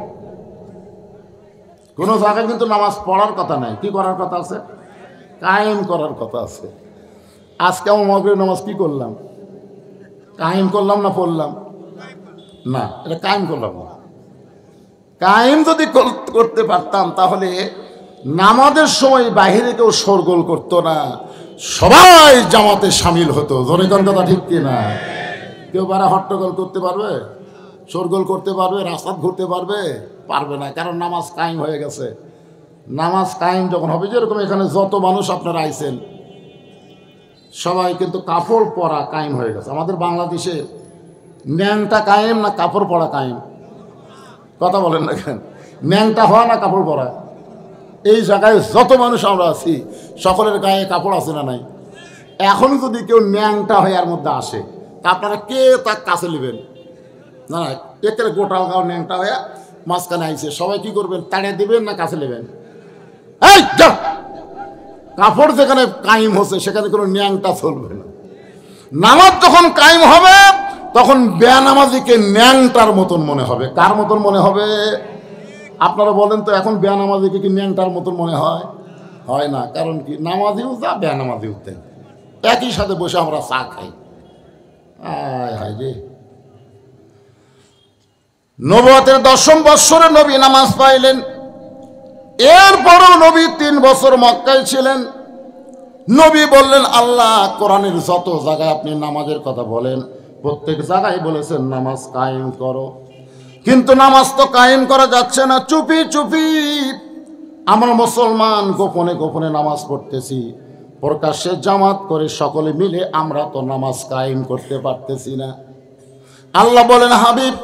A: কোনো জায়গায় কিন্তু নামাজ পড়ার কথা নাই। কি করার কথা আছে? কায়েম করার কথা আছে। আজকে আমার মাগরিব নামাজ কি করলাম? কায়েম করলাম না পড়লাম? না, এটা কায়েম করলাম না। কায়েম যদি করতে পারতাম তাহলে নামাজের সময় বাহিরে কেউ শোরগোল করতো না, সবাই জামাতে সামিল হতো। জোরে কোন কথা ঠিক কিনা? কেউ বারা হট্টগোল করতে পারবে? শোরগোল করতে পারবে? রাস্তা ঘুরতে পারবে? পারবে না, কারণ নামাজ কায়েম হয়ে গেছে। নামাজ কায়েম যখন হবে, যেরকম এখানে যত মানুষ আপনারা আইছেন সবাই কিন্তু কাপড় পরা কায়েম হয়ে গেছে। আমাদের বাংলাদেশে ন্যাংটা কায়েম না কাপড় পরা কায়েম? কথা বলেন না কেন? ন্যাংটা হওয়া না কাপড় পরা? এই জায়গায় যত মানুষ আমরা আছি সকলের গায়ে কাপড় আছে না নাই? এখন যদি কেউ ন্যাংটা হয়ে এর মধ্যে আসে তা আপনারা কে তার কাছে নেবেন? না, একের গোটাল গাও ন্যাংটা হয়ে মাঝখানে আইছে, সবাই কি করবেন? তাড়িয়ে দিবেন না কাছে নেবেন? এই যা, কাপড় যেখানে কায়েম হচ্ছে সেখানে কোনো ন্যাংটা চলবে না। নামাজ যখন কায়েম হবে তখন বেনামাজিকে ন্যাংটার মতন মনে হবে। কার মতন মনে হবে? আপনারা বলেন তো, এখন বেনামাজিকে কি ন্যাংটার মতন মনে হয়? হয় না। কারণ কি? নামাজিও যা বেনামাজিও তাই, একই সাথে বসে আমরা চা খাই। হায় রে, নবুয়তের 10ম বৎসরে নবী নামাজ পাইলেন। এরপরও নবী 3 বছর মক্কায় ছিলেন। নবী বললেন, আল্লাহ কোরআনের যত জায়গায় আপনি নামাজের কথা বলেন প্রত্যেক জায়গায় বলেছেন নামাজ কায়েম করো, কিন্তু নামাজ তো কায়েম করা যাচ্ছে না। চুপি চুপি আমরা মুসলমান গোপনে গোপনে নামাজ পড়তেছি, প্রকাশ্যে জামাত করে সকলে মিলে আমরা তো নামাজ কায়েম করতে পারতেছি না। আল্লাহ বলেন, হাবিব,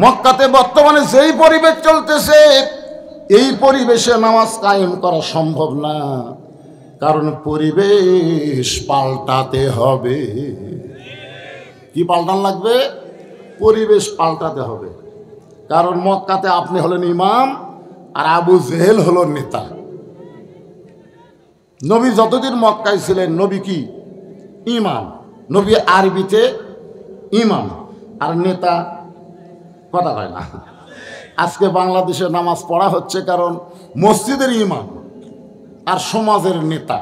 A: মক্কাতে বর্তমানে যেই পরিবেশ চলতেছে এই পরিবেশে নামাজ কায়েম করা সম্ভব না, কারণ পরিবেশ পাল্টাতে হবে। কি পাল্টান লাগবে? পরিবেশ পাল্টাতে হবে। কারণ মক্কাতে আপনি হলেন ইমাম আর আবু জেহেল হলো নেতা। নবী যতদিন মক্কায় ছিলেন নবী কি? ইমাম। নবী আরবিতে ইমাম, আর নেতা কথা কয় না। আজকে বাংলাদেশে নামাজ পড়া হচ্ছে কারণ মসজিদের ইমাম আর সমাজের নেতা।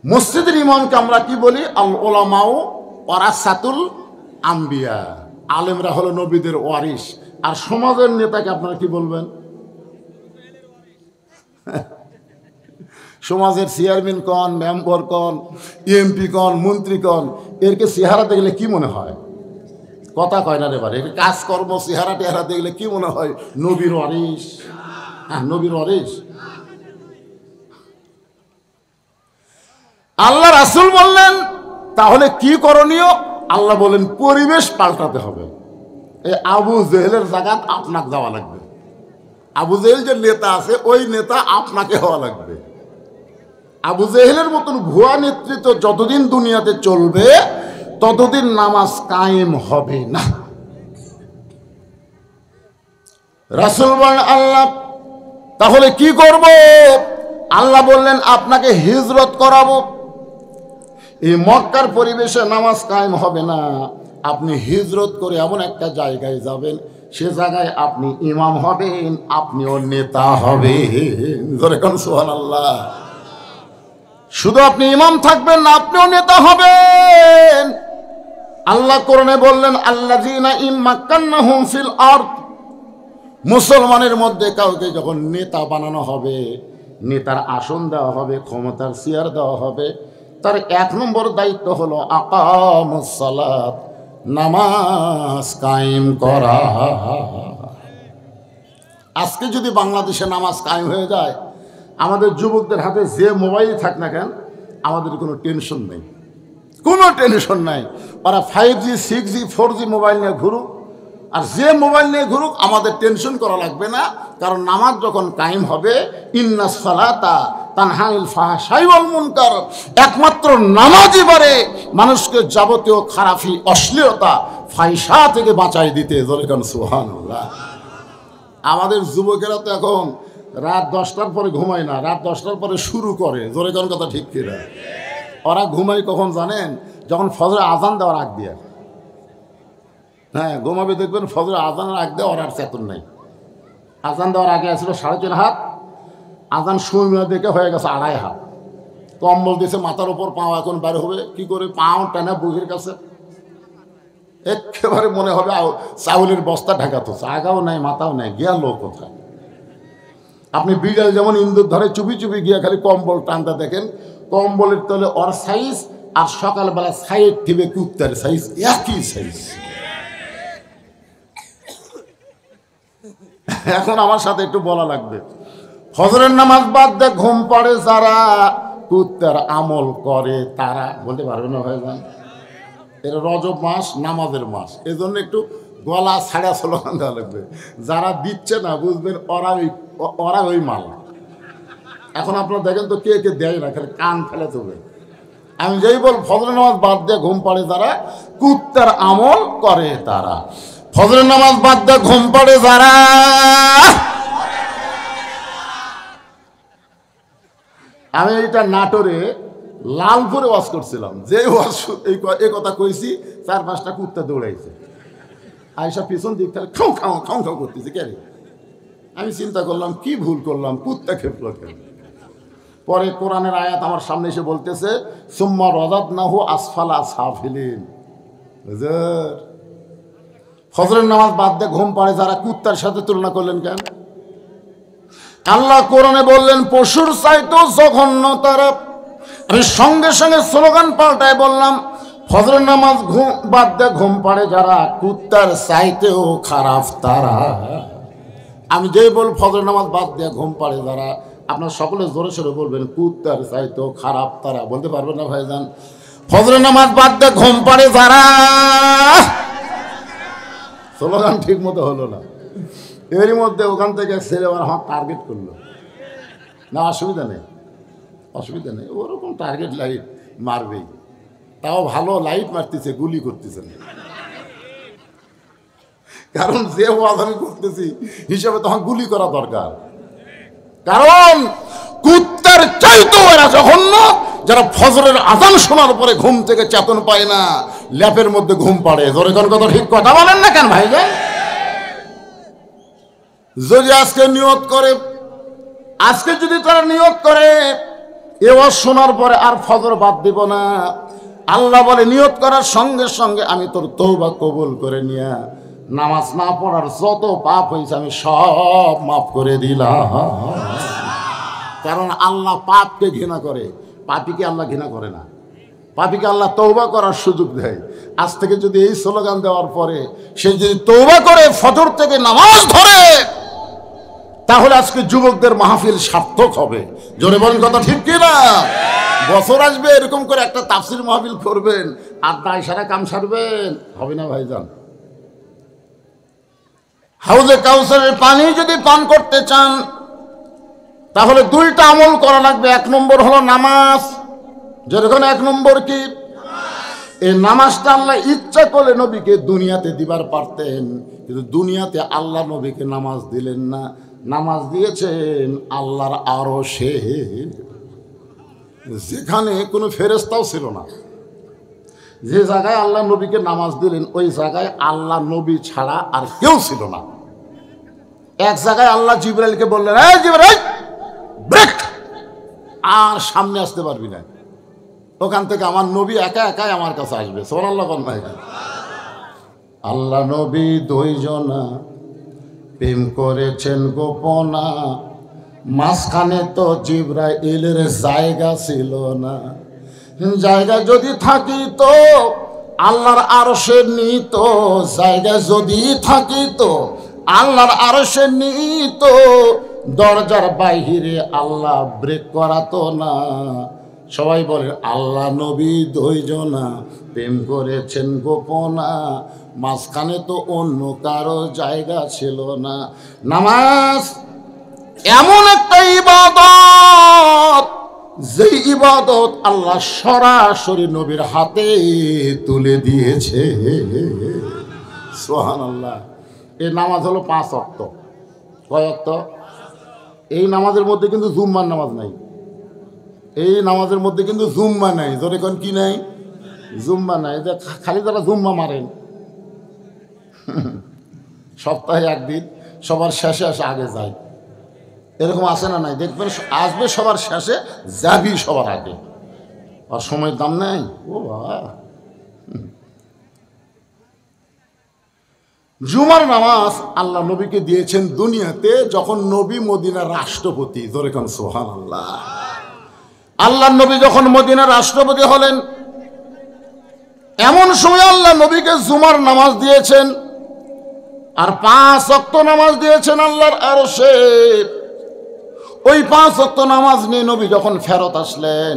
A: মসজিদের ইমামকে আমরা কি বলি? আল উলামাউ ওয়ারাসাতুল আম্বিয়া, আলেমরা হলো নবীদের ওয়ারিস। আর সমাজের নেতাকে আপনারা কি বলবেন? সমাজের চেয়ারম্যান কন, মেম্বার কন, এমপি কন, মন্ত্রী কন, এরকে চেহারা দেখলে কি মনে হয়? কথা কয় না রে বারে, কাজকর্ম চেহারা টেহারা দেখলে কি মনে হয়? নবীর ওয়ারিস। হ্যাঁ, নবীর ওয়ারিস। আল্লাহ রাসূল বললেন, তাহলে কি করণীয়? আল্লাহ বলেন, পরিবেশ পাল্টাতে হবে। এই আবু জেহেলের জায়গাত আপনাকে যাওয়া লাগবে। আবু জেহেল যে নেতা আছে ওই নেতা আপনাকে হওয়া লাগবে। আবু জেহেলের মতন ভুয়া নেতৃত্ব যতদিন দুনিয়াতে চলবে ততদিন নামাজ কায়েম হবে না। রাসূল বলেন, আল্লাহ তাহলে কি করব? আল্লাহ বললেন, আপনাকে হিজরত করাবো। এই মক্কার পরিবেশে নামাজ কায়েম হবে না, আপনি হিজরত করে এমন একটা জায়গায় যাবেন, সে জায়গায় আপনি ইমাম হবেন, আপনিও নেতা হবেন। জোরে কোন সুবহানাল্লাহ। শুধু আপনি ইমাম থাকবেন না, আপনিও নেতা হবেন। আল্লাহ কোরআনে বললেন, আল্লাযীনা ইম্মাক্কান্নাহুম ফিল আরদ, মুসলমানের মধ্যে কাউকে যখন নেতা বানানো হবে, নেতার আসন দেওয়া হবে, ক্ষমতার চেয়ার দেওয়া হবে, তার 1 নম্বর দায়িত্ব হলো আকামুস সালাত, নামাজ কায়েম করা। আজকে যদি বাংলাদেশে নামাজ কায়েম হয়ে যায়, আমাদের যুবকদের হাতে যে মোবাইল থাক না কেন, আমাদের কোনো টেনশন নেই, কোনো টেনশন নাই। ওরা 5G 6G 4G মোবাইল নিয়ে ঘুরুক, আর যে মোবাইল নিয়ে ঘুরুক, আমাদের টেনশন করা লাগবে না। কারণ নামাজ যখন কায়েম হবে, ইন্নাস সালাতা তানহা আনিল ফাহশাই ওয়াল মুনকার, একমাত্র নামাজই পারে মানুষকে যাবতীয় খারাপি, অশ্লীলতা, ফাহিশা থেকে বাঁচাই দিতে। জোরে সুবহানাল্লাহ। আমাদের যুবকেরা তো এখন রাত 10টার পরে ঘুমায় না, রাত 10টার পরে শুরু করে। জোরে কোন কথা ঠিক কিনা? ওরা ঘুমায় কখন জানেন? যখন ফজরে আজান দেওয়ার আগ দিয়ে। হ্যাঁ, ঘুমাবে দেখবেন ফজরে আজানের আগ দিয়ে ওর আর চেতন নাই। আজান দেওয়ার আগে আসছিল 3.5 হাত, আজান শুনে দেখে হয়ে গেছে 2.5 হাত। কম্বল দিয়েছে মাথার উপর, পাও এখন বাইরে হবে কি করে, পাও টানা বুকের কাছে, একেবারে মনে হবে চাউলের বস্তা ঢাকাতো, আগাও নাই মাথাও নাই, গিয়া লোক কোথায়। আপনি বিড়াল যেমন ইন্দুর ধরে চুপি চুপি গিয়া খালি কম্বল টানতে দেখেন, কম্বলের তলে ওর সাইজ আর সকালবেলা সাইড টিপে কুত্তার সাইজ একই সাইজ। এখন আমার সাথে একটু বলা লাগবে, ফজরের নামাজ বাদ দিয়ে ঘুম পড়ে যারা, কুত্তার আমল করে তারা। বলতে পারবে না ভাই যান, এটা রজব মাস, নামাজের মাস, এই জন্য একটু গলা ছাড়া স্লোগান দেওয়া লাগবে। যারা দিচ্ছে না বুঝবেন ওরা ওই মাল। এখন আপনারা দেখেন তো কে কে দেয় না, খালি কান ফেলে তবে। আমি যেই বল ফজরের নামাজ বাদ দিয়ে ঘুম পড়ে যারা, কুত্তার আমল করে তারা। ফজরের নামাজ বাদ দিয়ে ঘুম পড়ে যারা, আমি এইটা নাটোরে লালপুরে ওয়াজ করছিলাম, যে ওয়াজ এই কথা কইছি 4-5টা কুত্তা দৌড়াইছে, আইসা পিছন দিক থেকে খাও খাও খাও খাও করতেছে। কে? আমি চিন্তা করলাম কি ভুল করলাম, কুত্তা খেপলো কেন? পরে কোরআনের আয়াত আমার সামনে এসে বলতেছে, সুম্মা রাদাদনাহু আসফালা সাফিলিন। হুজুর, ফজরের নামাজ বাদ দিয়ে ঘুম পড়ে যারা, কুত্তার সাথে তুলনা করলেন কেন? আল্লাহ কোরআনে বললেন পশুর চাইতেও জঘন্য তারা। আমি সঙ্গে সঙ্গে স্লোগান পাল্টায় বললাম, ফজরের নামাজ বাদ দিয়ে ঘুম পড়ে যারা, কুত্তার চাইতেও খারাপ তারা। আমি যেই বল ফজরের নামাজ বাদ দিয়ে ঘুম পড়ে যারা, আপনার সকলে জোরে সোরে বলবেন কুত্তার চাইতেও খারাপ তারা। বলতে পারবেন না ভাইজান? ফজরের নামাজ বাদ দিয়ে ঘুম পড়ে যারা। স্লোগান ঠিক মতো হলো না, এরই মধ্যে ওখান থেকে ছেলে আমার টার্গেট করলো। না অসুবিধা নেই, অসুবিধা নেই, ওরকম টার্গেট লাইট মারবেই। তাও ভালো লাইট মারতেছে, গুলি করতেছে না। কারণ যে ওয়াজ আমি করতেছি হিসাবে তখন গুলি করা দরকার। কারণ কুত্তার চাইতেও এরা জঘন্য যারা ফজরের আজান শোনার পরে ঘুম থেকে চেতন পায় না, ল্যাপের মধ্যে ঘুম পাড়ে। ধরে কোন কথা ঠিক কথা বলেন না কেন ভাই? যদি আজকে নিয়ত করে, আজকে যদি তারা নিয়ত করে এ ওয়াজ শোনার পরে আর ফজর বাদ দিব না, আল্লাহ বলে নিয়ত করার সঙ্গে সঙ্গে আমি তোর তওবা কবুল করে নিয়া নামাজ না পড়ার যত পাপ হয়েছে আমি সব মাফ করে দিলাম। কারণ আল্লাহ পাপকে ঘৃণা করে, পাপীকে আল্লাহ ঘৃণা করে না। পাপীকে আল্লাহ তওবা করার সুযোগ দেয়। আজ থেকে যদি এই স্লোগান দেওয়ার পরে সে যদি তওবা করে ফজর থেকে নামাজ ধরে, তাহলে আজকে যুবকদের মাহফিল সার্থক হবে। জোরে বলেন কথা ঠিক কিনা? বছর আসবে এরকম করে একটা তাফসির মাহফিল করবেন, আর দায় সারা কাম সারবেন, হবে না ভাইজান? হাউজে কাউসারের পানি যদি পান করতে চান তাহলে 2টা আমল করা লাগবে। 1 নম্বর হলো নামাজ। যেরকম 1 নম্বর কি? এই নামাজটা আল্লাহ ইচ্ছা করলে নবীকে দুনিয়াতে দিবার পারতেন, কিন্তু দুনিয়াতে আল্লাহ নবীকে নামাজ দিলেন না। নামাজ দিয়েছেন আল্লাহর আরশে, যেখানে কোনো ফেরেশতাও ছিল না। যে জায়গায় আল্লাহ নবীকে নামাজ দিলেন ওই জায়গায় আল্লাহ নবী ছাড়া আর কেউ ছিল না। এক জায়গায় আল্লাহ জিবরাইলকে বললেন, এই জিবরাইল ব্রেক, আর সামনে আসতে পারবি না, ওখান থেকে আমার নবী একা একাই আমার কাছে আসবে। সুবহানাল্লাহ বলেন ভাই। আল্লাহ নবী 2 জনা প্রেম করেছেন গোপনা, মাঝখানে তো জিবরাইলের জায়গা ছিল না। জায়গা যদি থাকিত আল্লাহর আরশে নিত, জায়গা যদি থাকিত আল্লাহর আরশে নিত, দরজার বাইরে আল্লাহ ব্রেক করাতো না। সবাই বলে আল্লাহ নবী দুইজনা প্রেম করেছেন গোপনা, মাঝখানে তো অন্য কারো জায়গা ছিল না। নামাজ এমন একটা ইবাদত, যে ইবাদত আল্লাহ সরাসরি নবীর হাতে তুলে দিয়েছে। সুবহানাল্লাহ। এই নামাজ হলো 5 ওয়াক্ত। কয় ওয়াক্ত? এই নামাজের মধ্যে কিন্তু জুম্মার নামাজ নাই। এই নামাজের মধ্যে কিন্তু জুম্মা নাই। ধরে কোন কি নাই? জুম্মা নাই। যে খালি যারা জুম্মা মারেন সপ্তাহে একদিন সবার শেষে আসে আগে যায়, এরকম আছে না নাই? দেখবেন আসবে সবার শেষে, যাবি সবার আগে। আর সময়ের দাম নাই। ও বাবা, জুমার নামাজ আল্লাহ নবীকে দিয়েছেন দুনিয়াতে যখন নবী মদিনার রাষ্ট্রপতি। ধরে কোন সুবহানাল্লাহ। আল্লাহ নবী যখন মদিনার রাষ্ট্রপতি হলেন, এমন সময় আল্লাহ নবীকে জুমার নামাজ দিয়েছেন, আর 5 ওয়াক্ত নামাজ দিয়েছেন আল্লাহর আরশে। ওই 5 ওয়াক্ত নামাজ নিয়ে নবী যখন ফেরত আসলেন,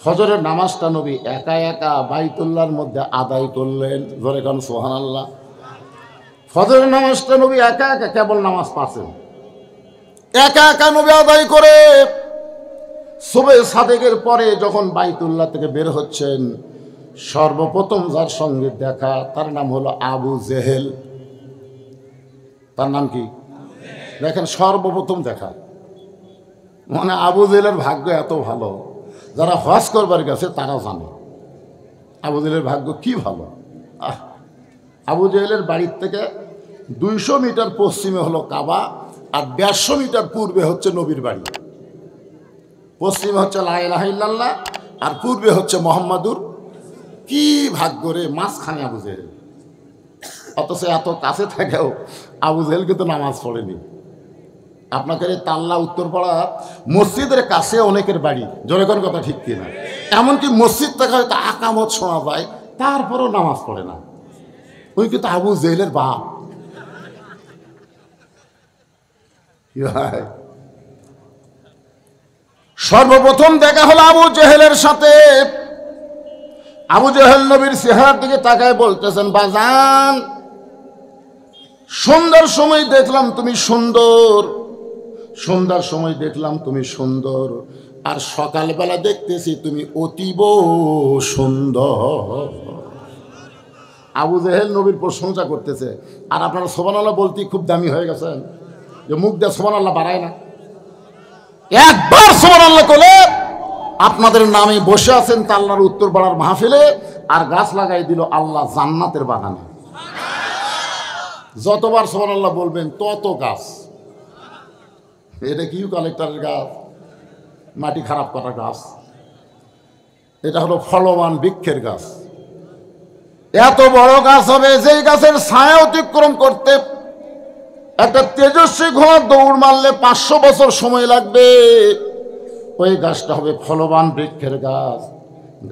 A: ফজরের নামাজটা নবী একা একা বাইতুল্লাহর মধ্যে আদায় করলেন। ধরে কোন সুবহানাল্লাহ। ফজরের নামাজটা নবী একা একা, কেবল নামাজ পাচ্ছেন, একা একা নবী আদায় করে সুবহে সাদেকের পরে যখন বাইতুল্লাহ থেকে বের হচ্ছেন, সর্বপ্রথম যার সঙ্গে দেখা তার নাম হলো আবু জেহেল। তার নাম কি? দেখেন, সর্বপ্রথম দেখা। মানে আবু জেহেলের ভাগ্য এত ভালো, যারা হজ করবার গেছে তারা জানে আবু জেহেলের ভাগ্য কি ভালো। আবু জেহেলের বাড়ির থেকে 200 মিটার পশ্চিমে হলো কাবা, আর 150 মিটার পূর্বে হচ্ছে নবীর বাড়ি। পশ্চিমে হচ্ছে লা ইলাহা ইল্লাল্লাহ, আর পূর্বে হচ্ছে মুহাম্মাদুর। কি ভাগ্য রে, মাঝখানে আবু জেহেল। অথচ এত কাছে থাকেও আবু জেহেল কিন্তু নামাজ পড়েনি। আপনাদের তাল্লা উত্তরপাড়া মসজিদের কাছে অনেকের বাড়ি, জোরে কোন কথা ঠিক কিনা? এমনকি মসজিদ থেকে হয়তো আকামত শোনা যায়, তারপরেও নামাজ পড়ে না। ওই কিন্তু আবু জেহেলের বাপ। সর্বপ্রথম দেখা হলো আবু জেহেলের সাথে। আবু জেহেল নবীর চেহারার দিকে তাকায় বলতেছেন, বাজান, সন্ধ্যার সময় দেখলাম তুমি সুন্দর, সন্ধ্যার সময় দেখলাম তুমি সুন্দর, আর সকালবেলা দেখতেছি তুমি অতীব সুন্দর। আবু জেহেল নবীর প্রশংসা করতেছে, আর আপনারা সুবহানাল্লাহ বলতে খুব দামি হয়ে গেছেন, যে মুখ দিয়ে সুবহানাল্লাহ বাড়ায় না। একবার সুবহানাল্লাহ বলে আপনাদের নামে বসে আছেন তা আল্লাহর উত্তর পাড়ার মাহফিলে, আর গাছ লাগাই দিল আল্লাহ জান্নাতের বাগানে। যতবার সুবহানাল্লাহ বলবেন তত গাছ। এটা কি কালেক্টরের গাছ, মাটি খারাপ করা গাছ? এটা হলো ফলবান বৃক্ষের গাছ। এত বড় গাছ হবে যেই গাছের ছায়া অতিক্রম করতে একটা তেজস্বী ঘোড়া দৌড় মারলে 500 বছর সময় লাগবে। ওই গাছটা হবে ফলবান বৃক্ষের গাছ।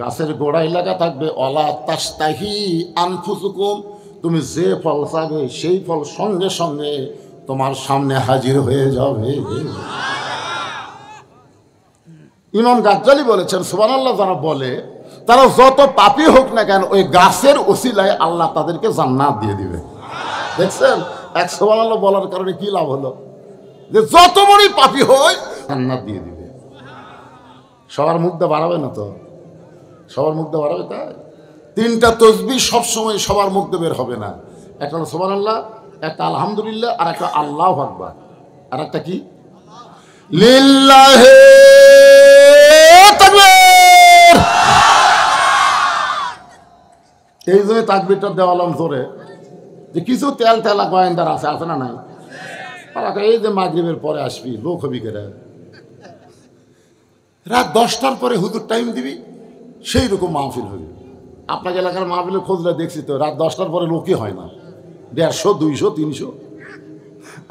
A: গাছের গোড়ায় লাগা থাকবে অলা তাস্তাহি আনফুসুকুম, তুমি যে ফল চাবে সেই ফল সঙ্গে সঙ্গে তোমার সামনে হাজির হয়ে যাবে। ইমাম গাজ্জালি বলেছেন, সুবহানাল্লাহ, যারা বলে তারা যত পাপী হোক না কেন ওই গাছের ওসিলায় আল্লাহ তাদেরকে জান্নাত দিয়ে দিবে। দেখছেন, এক সুবহানাল্লাহ বলার কারণে কি লাভ হলো, যে যত বড়ই পাপী হয় জান্নাত দিয়ে দিবে। সবার মুখ দিয়ে বাড়াবে না তো, সবার মুখ দিয়ে বাড়াবে? তাই 3টা তসবিহ সবসময় সবার মুখ দিয়ে বের হবে না। একটা হলো সুবহানাল্লাহ, একটা আলহামদুলিল্লাহ, আর একটা আল্লাহু আকবার, আর একটা কি লিল্লাহি তাকবীর। এই জন্য তাকবীরটা দেওয়ালাম জোরে, যে কিছু তেল তেলা গোয়েন্দার আছে, আছে না নাই? এই যে মাগরিবের পরে আসবি, লোক হবি কেরা, রাত 10টার পরে হুজুর টাইম দিবি, সেই রকম মাহফিল হবে। আপনার এলাকার মাহফিলে খোঁজলে দেখছি তো রাত 10টার পরে লোকই হয় না, 150, 200, 300।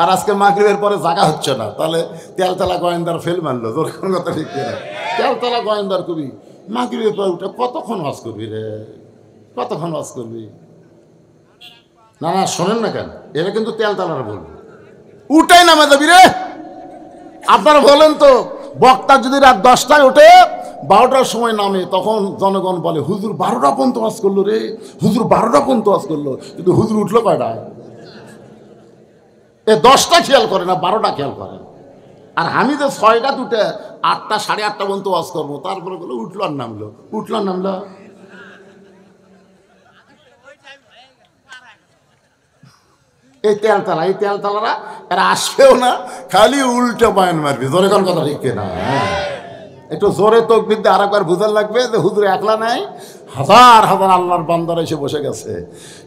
A: আর আজকে মাগরিবের পরে জায়গা হচ্ছে না, তাহলে তেলতলা গোয়েন্দার ফেল মারলো। তোর কোনো কথা ঠিক না, তেলতলা গোয়েন্দার কবি মাগরিবের পরে উঠে কতক্ষণ ওয়াজ করবি রে, কতক্ষণ ওয়াজ করবি? না না, শোনেন না কেন, এরা কিন্তু তেলতলার বলবে উঠাই নামে যাবি রে। আপনারা বলেন তো বক্তা যদি রাত 10টায় ওঠে 12টার সময় নামে, তখন জনগণ বলে হুজুর 12টা পর্যন্ত ওয়াজ করলো রে, হুজুর 12টা পর্যন্ত ওয়াজ করলো। কিন্তু হুজুর উঠলো কয়টা? এ 10টা খেয়াল করে না, 12টা খেয়াল করে। আর আমি যে 6টা উঠে 8টা 8:30 পর্যন্ত ওয়াজ করবো, তারপরে বলে উঠলো আর নামলো, উঠলো আর নামলো। এই তেলতালারা এরা আসবেও না, খালি উল্টে বয়ান মারবি। জোরে কোন কথা ঠিক না? একটু জোরে তাকবীর দিয়ে আরেকবার বুঝার লাগবে যে হুজুর একলা নাই, হাজার হাজার আল্লাহর বান্দারা এসে বসে গেছে।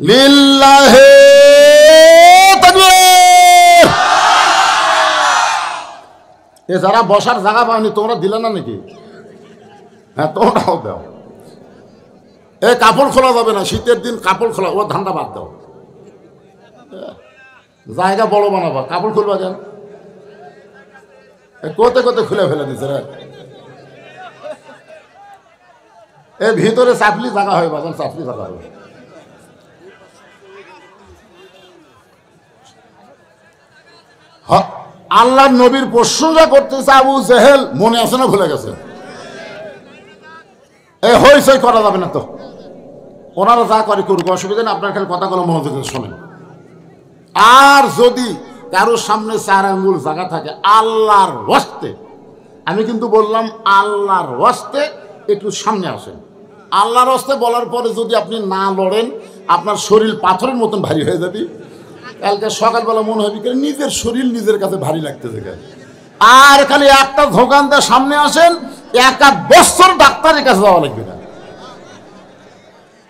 A: লিল্লাহি তাকবীর। এ যারা বসার জায়গা পাওনি তোমরা দিলে না নাকি? হ্যাঁ, তোমরাও দাও। এ কাপড় খোলা যাবে না, শীতের দিন কাপড় খোলা, ও ধান্দা বাদ দাও। জায়গা বড় বানাবা, কাপড় খুলবা যান। কোতে কোতে খুলে ফেলে দিচ্ছে রে। এ ভিতরে চাপলি জায়গা হয় বাজান, চাপলি জায়গা হবে। আল্লাহ নবীর প্রশংসা করতেছে আবু জেহেল, মনে আছে না ভুলে গেছে? এই হইচই করা যাবে না তো, ওনারা যা করে করুক, অসুবিধা নেই। আপনার খালি কথাগুলো মনোযোগ দিয়ে শোনেন। আর যদি কারোর সামনে 4 আঙ্গুল জায়গা থাকে, আল্লাহর ওয়াস্তে, আমি কিন্তু বললাম আল্লাহর ওয়াস্তে একটু সামনে আসেন। আল্লাহর ওয়াস্তে বলার পরে যদি আপনি না লড়েন, আপনার শরীর পাথরের মতন ভারী হয়ে যাবে। কালকে সকালবেলা মনে হবে নিজের শরীর নিজের কাছে ভারী লাগতেছে। আর খালি একটা ধোকান দিয়ে সামনে আসেন, 1 বছর ডাক্তারের কাছে যাওয়া লাগবে না।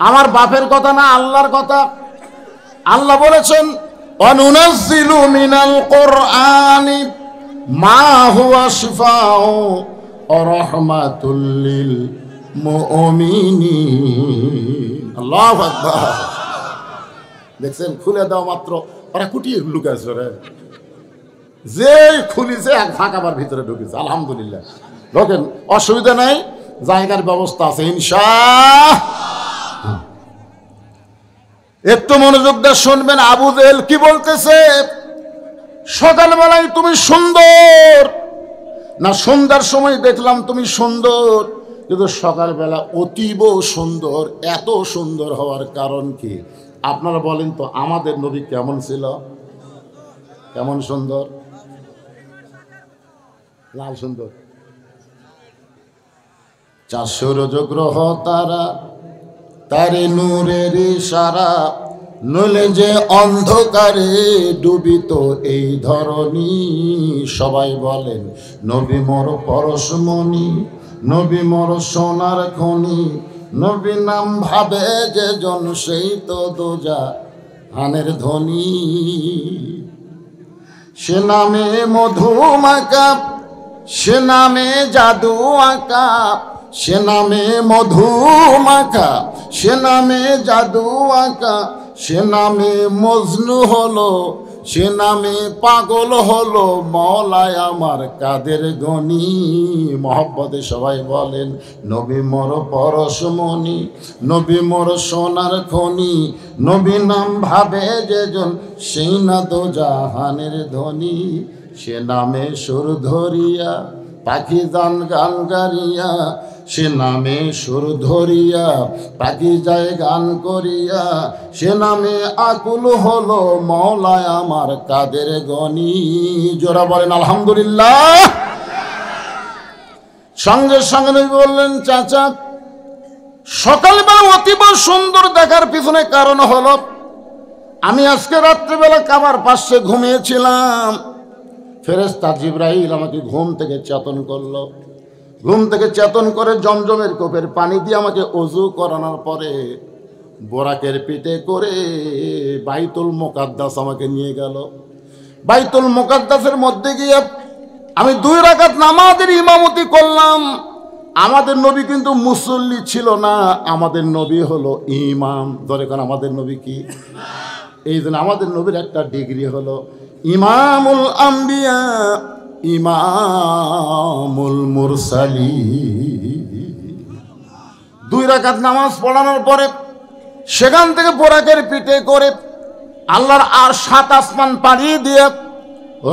A: আমার বাপের কথা না, আল্লাহর কথা। আল্লাহ বলেছেন অনুনাজ্জিলু মিনাল কুরআনি মা হুয়া শিফাউ ওয়া রাহমাতুল লিল মুমিনিন। আল্লাহু আকবার। দেখছেন, খুলে দাও মাত্র ওরা কুটিয়ে লুকাইছে রে। যে খুলিছে এক ফাঁকাবার ভিতরে ঢুকেছে। আলহামদুলিল্লাহ, ঢোকেন, অসুবিধা নাই, জায়গার ব্যবস্থা আছে ইনশাআল্লাহ। একটু মনোযোগ দিয়ে শুনবেন আবু জেহেল কি বলতেছে। সকালবেলায় তুমি সুন্দর না, সন্ধ্যার সময় দেখলাম তুমি সুন্দর, কিন্তু সকালবেলা অতীব সুন্দর। এত সুন্দর হওয়ার কারণ কি আপনারা বলেন তো? আমাদের নবী কেমন ছিল? কেমন সুন্দর? লাল সুন্দর। 400 গ্রহ তারা, তারে নূরের ইশারা, নইলে যে অন্ধকারে ডুবিত এই ধরনী। সবাই বলেন নবী মোর পরশমণি, নবী মোর সোনার খনি, নবী নাম ভাবে যে জন সেই তো দোজাহানের ধ্বনি। সে নামে মধু মাকা, সে নামে জাদু আঁকা, সে নামে মধু মাখা, সে নামে জাদু আঁকা, সে নামে মজনু হলো, সে নামে পাগল হলো মওলায় আমার কাদের গনি। মহব্বতে সবাই বলেন নবী মোর পরশমণি, নবী মোর সোনার খনি, নবী নাম ভাবে যেজন সেই না দোজাহানের ধ্বনি। সে নামে সুর ধরিয়া পাখি গান গান গারিয়া, সে নামে সুর ধরিয়া পাখি যায় গান করিয়া, সে নামে আকুল হলো মওলায় আমার কাদের গনি। জোরা বলেন আলহামদুলিল্লাহ। সঙ্গে সঙ্গে বললেন চাচা, সকালবেলা অতীব সুন্দর দেখার পিছনে কারণ হলো আমি আজকে রাত্রিবেলা কাবার পাশে ঘুমিয়েছিলাম। ফেরেশতা জিবরাইল আমাকে ঘুম থেকে চেতন করলো। ঘুম থেকে চেতন করে জমজমের কোপের পানি দিয়ে আমাকে ওযু করানোর পরে বোরাকের পিঠে করে বাইতুল মুকাদ্দাস আমাকে নিয়ে গেল। বাইতুল মুকাদ্দাসের মধ্যে গিয়ে আমি 2 রাকাত নামাজের ইমামতি করলাম। আমাদের নবী কিন্তু মুসল্লি ছিল না, আমাদের নবী হলো ইমাম। ধরে কারণ আমাদের নবী কি? এই জন্য আমাদের নবীর একটা ডিগ্রি হলো ইমামুল আম্বিয়া, ইমামুল মুরসালিন। 2 রাকাত নামাজ পড়ানোর পরে সেখান থেকে বোরাকের পিঠে করে আল্লাহর আর 7 আসমান পাড়ি দিয়ে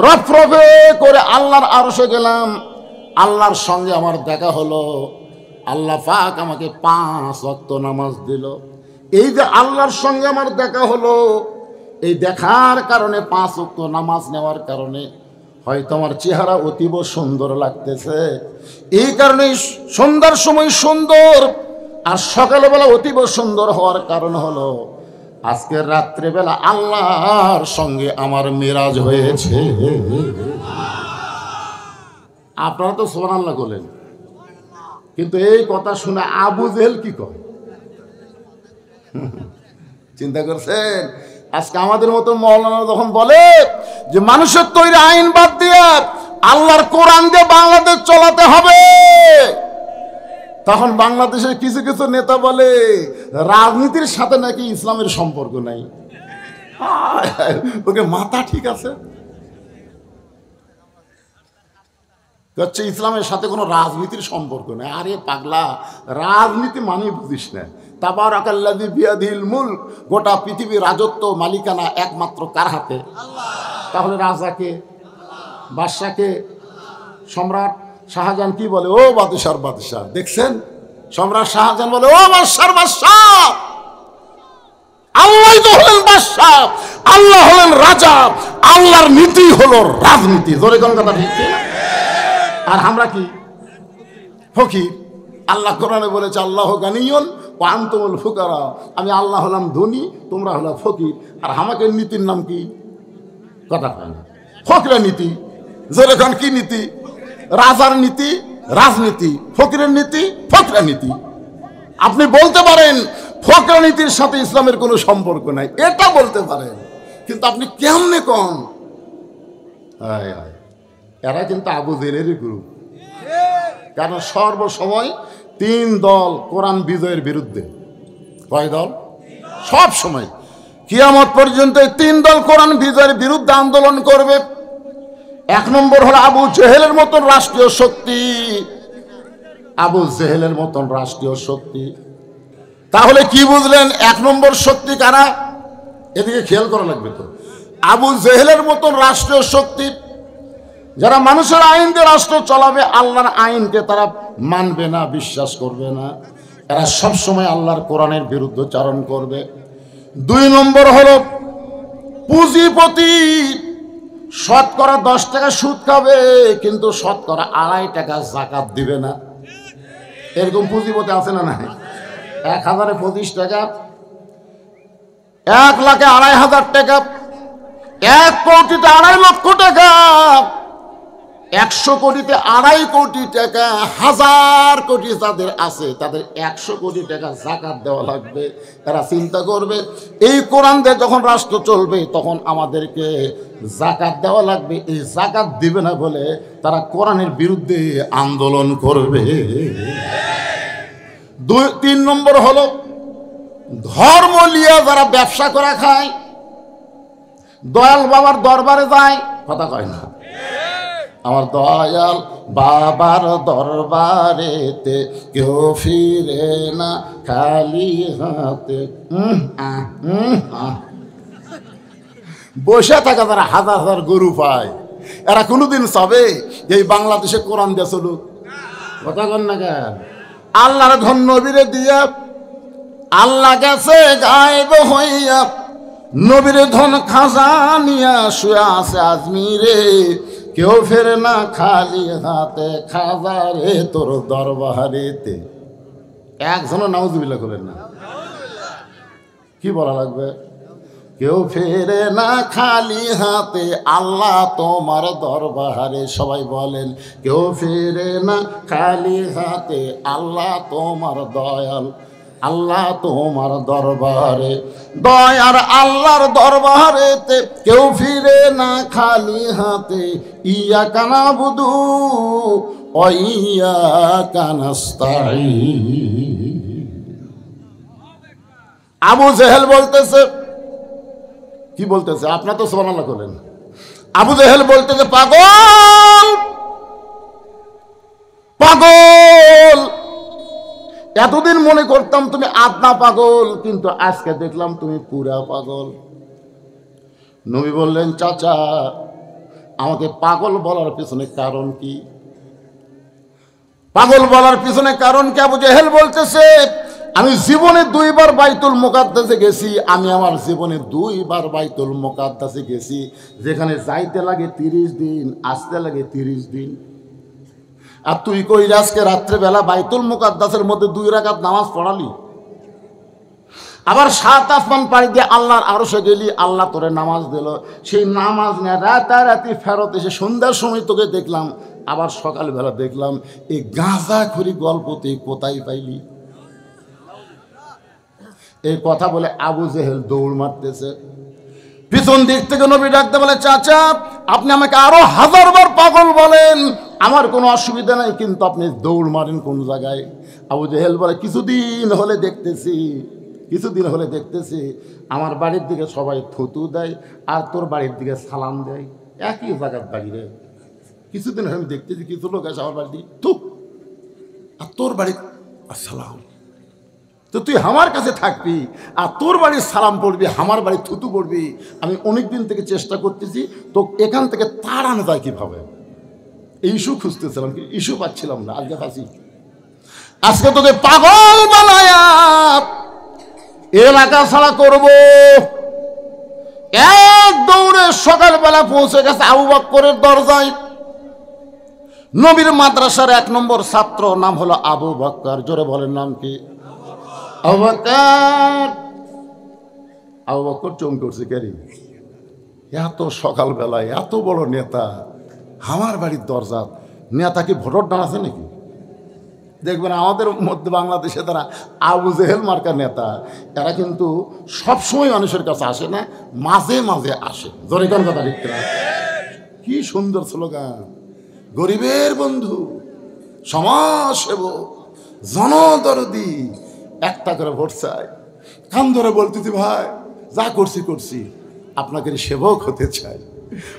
A: রফরফে করে আল্লাহর আরশে গেলাম। আল্লাহর সঙ্গে আমার দেখা হলো, আল্লাহ পাক আমাকে 5 ওয়াক্ত নামাজ দিল। এই যে আল্লাহর সঙ্গে আমার দেখা হলো, এই দেখার কারণে 5 ওয়াক্ত নামাজ নেওয়ার কারণে হয়তো আমার চেহারা অতীব সুন্দর লাগতেছে, এই কারণে সন্ধ্যার সময় সুন্দর আর সকালবেলা অতীব সুন্দর হওয়ার কারণ হলো আজকের রাত্রেবেলা আল্লাহর সঙ্গে আমার মেরাজ হয়েছে। আপনারা তো সুবহানাল্লাহ বলেন, কিন্তু এই কথা শুনে আবু জেহেল কি কয়? চিন্তা করছেন? আজকে আমাদের মতো মাওলানা যখন বলে যে মানুষের তৈরি আইন বাদ দিয়ে আল্লাহর কোরআন দিয়ে বাংলাদেশ চলাতে হবে, তখন বাংলাদেশের কিছু কিছু নেতা বলে রাজনীতির সাথে নাকি ইসলামের সম্পর্ক নাই। ওকে মাথা ঠিক আছে, হচ্ছে ইসলামের সাথে কোনো রাজনীতির সম্পর্ক নেই। আরে পাগলা, রাজনীতি মানেই বুঝিস না। তাবারাকাল্লাযী বিয়াদিহিল মুলক, গোটা পৃথিবীর রাজত্ব মালিকানা একমাত্র কার হাতে? তাহলে রাজাকে, বাদশাকে? সম্রাট শাহজাহান কি বলে? ও বাদশার বাদশাহ। দেখছেন, সম্রাট শাহজাহান বলে ও বাদশার বাদশাহ। আল্লাহ তো হলেন বাদশাহ, আল্লাহ হলেন রাজা, আল্লাহর নীতি হলো রাজনীতি। জোরে কোন কথা ঠিক না? আর আমরা কি? ফকির। আল্লাহ কোরআনে বলেছে আল্লাহ গানিয়ুন ওয়া আনতুমুল ফুকারা, আমি আল্লাহ হলাম ধনী, তোমরা হলো ফকির। আর আমাকে নীতির নাম কি? কথা কয় না, ফকিরের নীতি। জোরে কোন কি নীতি? রাজার নীতি রাজনীতি, ফকিরের নীতি ফকিরের নীতি। আপনি বলতে পারেন ফকিরের নীতির সাথে ইসলামের কোনো সম্পর্ক নাই, এটা বলতে পারেন, কিন্তু আপনি কেমনে কন? এরা কিন্তু আবু জেহেলেরই গ্রুপ। কারণ সর্বসময় 3 দল কোরআন বিজয়ের বিরুদ্ধে। কয় দল? সব সময় কিয়ামত পর্যন্ত 3 দল কোরআন বিজয়ের বিরুদ্ধে আন্দোলন করবে। 1 নম্বর হলো আবু জেহেলের মতন রাষ্ট্রীয় শক্তি। আবু জেহেলের মতন রাষ্ট্রীয় শক্তি। তাহলে কি বুঝলেন 1 নম্বর শক্তি কারা? এদিকে খেয়াল করা লাগবে তো। আবু জেহেলের মতন রাষ্ট্রীয় শক্তি, যারা মানুষের আইন দিয়ে রাষ্ট্র চালাবে, আল্লাহর আইনকে তারা মানবে না, বিশ্বাস করবে না। এরা সবসময় আল্লাহর কোরআনের বিরুদ্ধচারণ করবে। 2 নম্বর হলো পুঁজিপতি। শতকরা 10 টাকা সুদ খাবে, কিন্তু শতকরা 2.5 টাকা যাকাত দিবে না। এরকম পুঁজিপতি আছে না? নাই? 1000-এ 25 টাকা, 1 লাখে 2,500 টাকা, 1 কোটিতে 2.5 লক্ষ টাকা, 100 কোটিতে 2.5 কোটি টাকা। 1000 কোটি যাদের আছে তাদের 100 কোটি টাকা যাকাত দেওয়া লাগবে। তারা চিন্তা করবে এই কোরআন দিয়ে যখন রাষ্ট্র চলবে তখন আমাদেরকে যাকাত দেওয়া লাগবে। এই যাকাত দিবে না বলে তারা কোরআনের বিরুদ্ধে আন্দোলন করবে। 3 নম্বর হলো ধর্ম নিয়ে যারা ব্যবসা করে খায়, দয়াল বাবার দরবারে যায়, কথা কয় না, আমার দয়াল বাবার দরবারেতে কেউ ফিরে না খালি হাতে। বসে থাকা তারা 1000 গরু পায়, এরা কোনোদিন চাবে এই বাংলাদেশে কোরআন দিয়ে চলুক? কথা কন না কেন? আল্লাহর ধন নবীরে দিয়া আল্লাহ গেছে গায়েব হইয়া, নবীর ধন খাজানিয়া শুয়ে আছে আজমিরে, কেউ ফেরে না খালি হাতে খাজারে তোর দরবারেতে। একজনও নাউজুবিল্লাহ করেন না। কি বলা লাগবে? কেউ ফেরে না খালি হাতে আল্লাহ তোমার দরবারে। সবাই বলেন কেউ ফেরে না খালি হাতে আল্লাহ তোমার দয়াল, আল্লাহ তোমার দরবারে। দয়ার আল্লাহর দরবারেতে কেউ ফিরে না খালি হাতে। ইয়াকা নাবুদু ওয়া ইয়াকা নাস্তাঈন। আবু জেহেল বলতেছে, কি বলতেছে? আপনারা তো সুবহানাল্লাহ করেন। আবু জেহেল বলতেছে পাগল পাগল, এতদিন মনে করতাম তুমি আধা পাগল, কিন্তু আজকে দেখলাম তুমি পুরা পাগল। নবী বললেন চাচা আমাকে পাগল বলার পেছনে কারণ কি? পাগল বলার পিছনে কারণ কি? আবু জেহেল বলতেছে আমি জীবনে 2 বার বাইতুল মুকাদ্দাসে গেছি, আমি আমার জীবনে 2 বার বাইতুল মুকাদ্দাসে গেছি, যেখানে যাইতে লাগে 30 দিন, আসতে লাগে 30 দিন। আর তুই কই আজকে রাত্রেবেলা বাইতুল মুকাদ্দাসের মধ্যে 2 রাকাত নামাজ পড়ালি, আবার 7 আসমান পাড়ি দিয়ে আল্লাহর আরশে গেলি, আল্লাহ তোরে নামাজ দিল, সেই নামাজ নিয়ে রাতারাতি ফেরত এসে সন্ধ্যার সময় তোকে দেখলাম, আবার সকালবেলা দেখলাম, এই গাঁজাখুরি গল্প তুই কোথায় পাইলি? এই কথা বলে আবু জেহেল দৌড় মারতেছে। পিছন দিক থেকে নবী ডাকতে বলে, চাচা আপনি আমাকে আরো 1000 বার পাগল বলেন, আমার কোনো অসুবিধা নাই, কিন্তু আপনি দৌড় মারেন কোন জায়গায়? আবু জেহেল বলে, কিছুদিন হলে দেখতেছি আমার বাড়ির দিকে সবাই থুতু দেয় আর তোর বাড়ির দিকে সালাম দেয়, একই জায়গার বাড়িরে। কিছুদিন হলে আমি দেখতেছি কিছু লোক আছে আমার বাড়ির দিকে থু, আর তোর বাড়ি আসসালাম। তো তুই আমার কাছে থাকবি আর তোর বাড়ির সালাম পড়বি, আমার বাড়ির থুতু পড়বি। আমি অনেক দিন থেকে চেষ্টা করতেছি তো এখান থেকে তাড়ানো যায় কীভাবে, এই ইস্যু খুঁজতেছিলাম, কিন্তু ইস্যু পাচ্ছিলাম না। আজকে তোকে পাগল বানায়া এলাকা ছাড়া করব। এক দৌড়ে সকালবেলা পৌঁছে গেছে আবু বকরের দরজায়। নবীর মাদ্রাসার 1 নম্বর ছাত্র, নাম হলো আবু বকর। জোরে বলেন নাম কি? আবু বকর। আবু বকর চমকে উঠছে, কেরি এত সকালবেলায় এত বড় নেতা আমার বাড়ির দরজা, নেতা কি ভোটর ডান আছে নাকি? দেখবেন আমাদের মধ্যে বাংলাদেশে তারা আবু জেহেল মার্কা নেতা, এরা কিন্তু সবসময় মানুষের কাছে আসে না, মাঝে মাঝে আসে। জোরে কোন কথা ঠিক না? কি সুন্দর স্লোগান, গরিবের বন্ধু, সমাজসেবক, জনদরদি, একটা করে ভোট চাই। কান ধরে বলতেছি, ভাই যা করছি আপনাকে সেবক হতে চাই।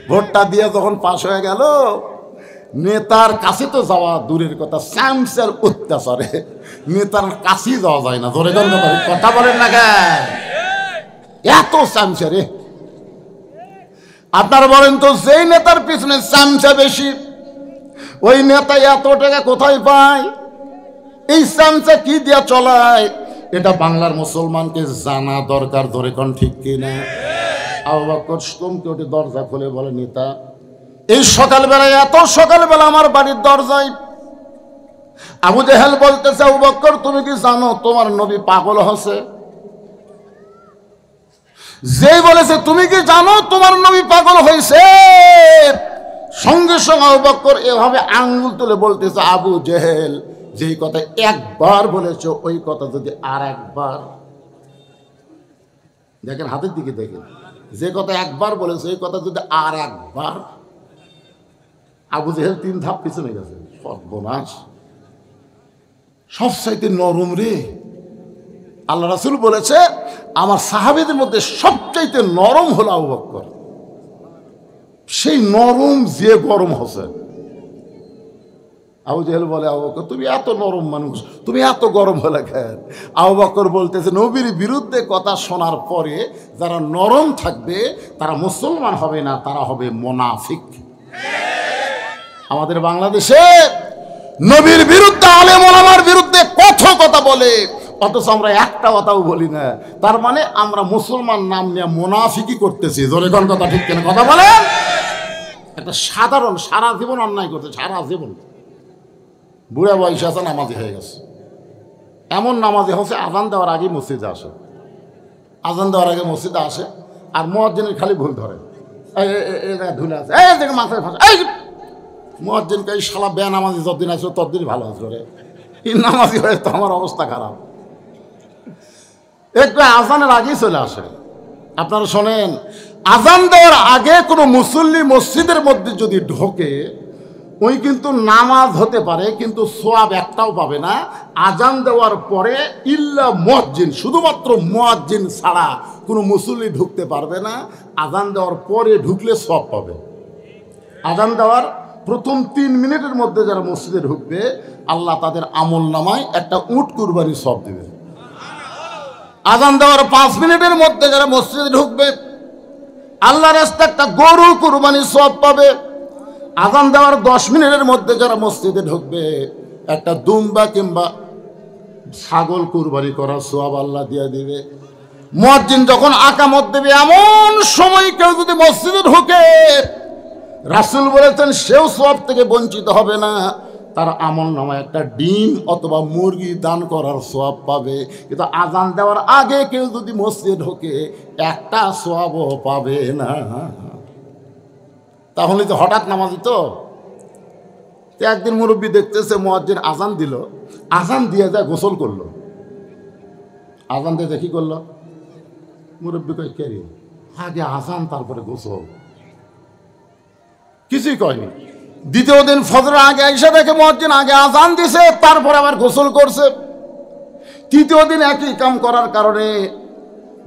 A: ভোটটা দিয়ে যখন পাশ হয়ে গেল, নেতার কাছে তো যাওয়া দূরের কথা, স্যামসের অত্যাচারে নেতার কাছেই যাওয়া যায় না। ধরে কথা বলেন না কেন? এত স্যামসে রে। আপনারা বলেন তো, যেই নেতার পিছনে স্যামসা বেশি, ওই নেতা এত টাকা কোথায় পায়? এই স্যামসা কি দিয়া চলায়? এটা বাংলার মুসলমানকে জানা দরকার। ধরে কোন ঠিক কিনা? আবু বকর চমকে ওঠে, দরজা খুলে বলে, নেতা এই সকালবেলায়, এত সকালবেলা আমার বাড়ির দরজায়? আবু জেহেল বলতেছে, আবু বকর তুমি কি জানো তোমার নবী পাগল হচ্ছে? যেই বলেছে তুমি কি জানো তোমার নবী পাগল হয়েছে, সঙ্গে সঙ্গে আবু বকর এভাবে আঙ্গুল তুলে বলতেছে, আবু জেহেল যেই কথা একবার বলেছ, ওই কথা যদি আর একবার, দেখেন হাতের দিকে দেখেন, যে কথা একবার বলেছে ওই কথা যদি আর একবার, আবু জেহেল 3 ধাপ পিছনে গেছে। সর্বনাশ, সবচাইতে নরম রে। আল্লাহ রাসূল বলেছে, আমার সাহাবীদের মধ্যে সবচাইতে নরম হলো আবু বকর। সেই নরম যে গরম হচ্ছে। আবু জেহেল বলে, আবু বকর তুমি এত নরম মানুষ, তুমি এত গরম হলে কেন? আবু বকর বলতেছে, নবীর বিরুদ্ধে কথা শোনার পরে যারা নরম থাকবে তারা মুসলমান হবে না, তারা হবে মুনাফিক। আমাদের বাংলাদেশে নবীর বিরুদ্ধে, আলেম ওলামার বিরুদ্ধে কত কথা বলে, অথচ আমরা একটা কথাও বলি না। তার মানে আমরা মুসলমান নাম নিয়ে মুনাফিকি করতেছি। জোরে কোন কথা ঠিক কিনা? কথা বলেন। একটা সাধারণ সারা জীবন অন্যায় করতে, সারা জীবন বুড়া বয়সে আছে, নামাজি হয়ে গেছে। এমন নামাজি হচ্ছে আজান দেওয়ার আগে মসজিদে আসে, আজান দেওয়ার আগে মসজিদে আসে, আর মুয়াজ্জিনের খালি ভুল ধরে, ধুলে আছে, এই দেখে মাথায় ফাঁসে, এই মুয়াজ্জিনকে এই শালা বে নামাজি যতদিন আসবে ততদিন ভালো আসবে রে। এই নামাজি হয়ে তো আমার অবস্থা খারাপ। একটু আজানের আগেই চলে আসে। আপনারা শোনেন, আজান দেওয়ার আগে কোনো মুসল্লি মসজিদের মধ্যে যদি ঢোকে, ওই কিন্তু নামাজ হতে পারে, কিন্তু সোয়াব একটাও পাবে না। আজান দেওয়ার পরে ইল্লা মুয়াজ্জিন, শুধুমাত্র মুয়াজ্জিন ছাড়া কোনো মুসল্লি ঢুকতে পারবে না। আজান দেওয়ার পরে ঢুকলে সওয়াব পাবে। আজান দেওয়ার প্রথম 3 মিনিটের মধ্যে যারা মসজিদে ঢুকবে, আল্লাহ তাদের আমল নামায় একটা উট কুরবানির সওয়াব দেবে। আজান দেওয়ার 5 মিনিটের মধ্যে যারা মসজিদে ঢুকবে, আল্লাহর রাস্তায় একটা গরু কুরবানির সওয়াব পাবে। আজান দেওয়ার 10 মিনিটের মধ্যে যারা মসজিদে ঢুকবে, একটা দুম্বা কিংবা ছাগল কুরবানি করার সওয়াব আল্লাহ দিয়ে দিবে। মুয়াজ্জিন যখন আকামত দেবে এমন সময় কেউ যদি মসজিদে ঢোকে, রাসূল বলেছেন সেও সওয়াব থেকে বঞ্চিত হবে না, তার আমলনামায় একটা ডিম অথবা মুরগি দান করার সওয়াব পাবে। কিন্তু আজান দেওয়ার আগে কেউ যদি মসজিদে ঢোকে একটা সওয়াবও পাবে না। তাহলে তো হঠাৎ নামাজি তো একদিন মুরব্বী দেখতেছে মুয়াজ্জিন আজান দিল, আজান দিয়ে যায় গোসল করলো, আজান দিয়ে দেখি করলো, মুরব্বী কই কে রে, আগে আজান তারপরে গোসল, কিছুই কয়নি। দ্বিতীয় দিন ফজরের আগে এসে দেখে মুয়াজ্জিন আগে আজান দিছে তারপরে আবার গোসল করছে। তৃতীয় দিন একই কাম করার কারণে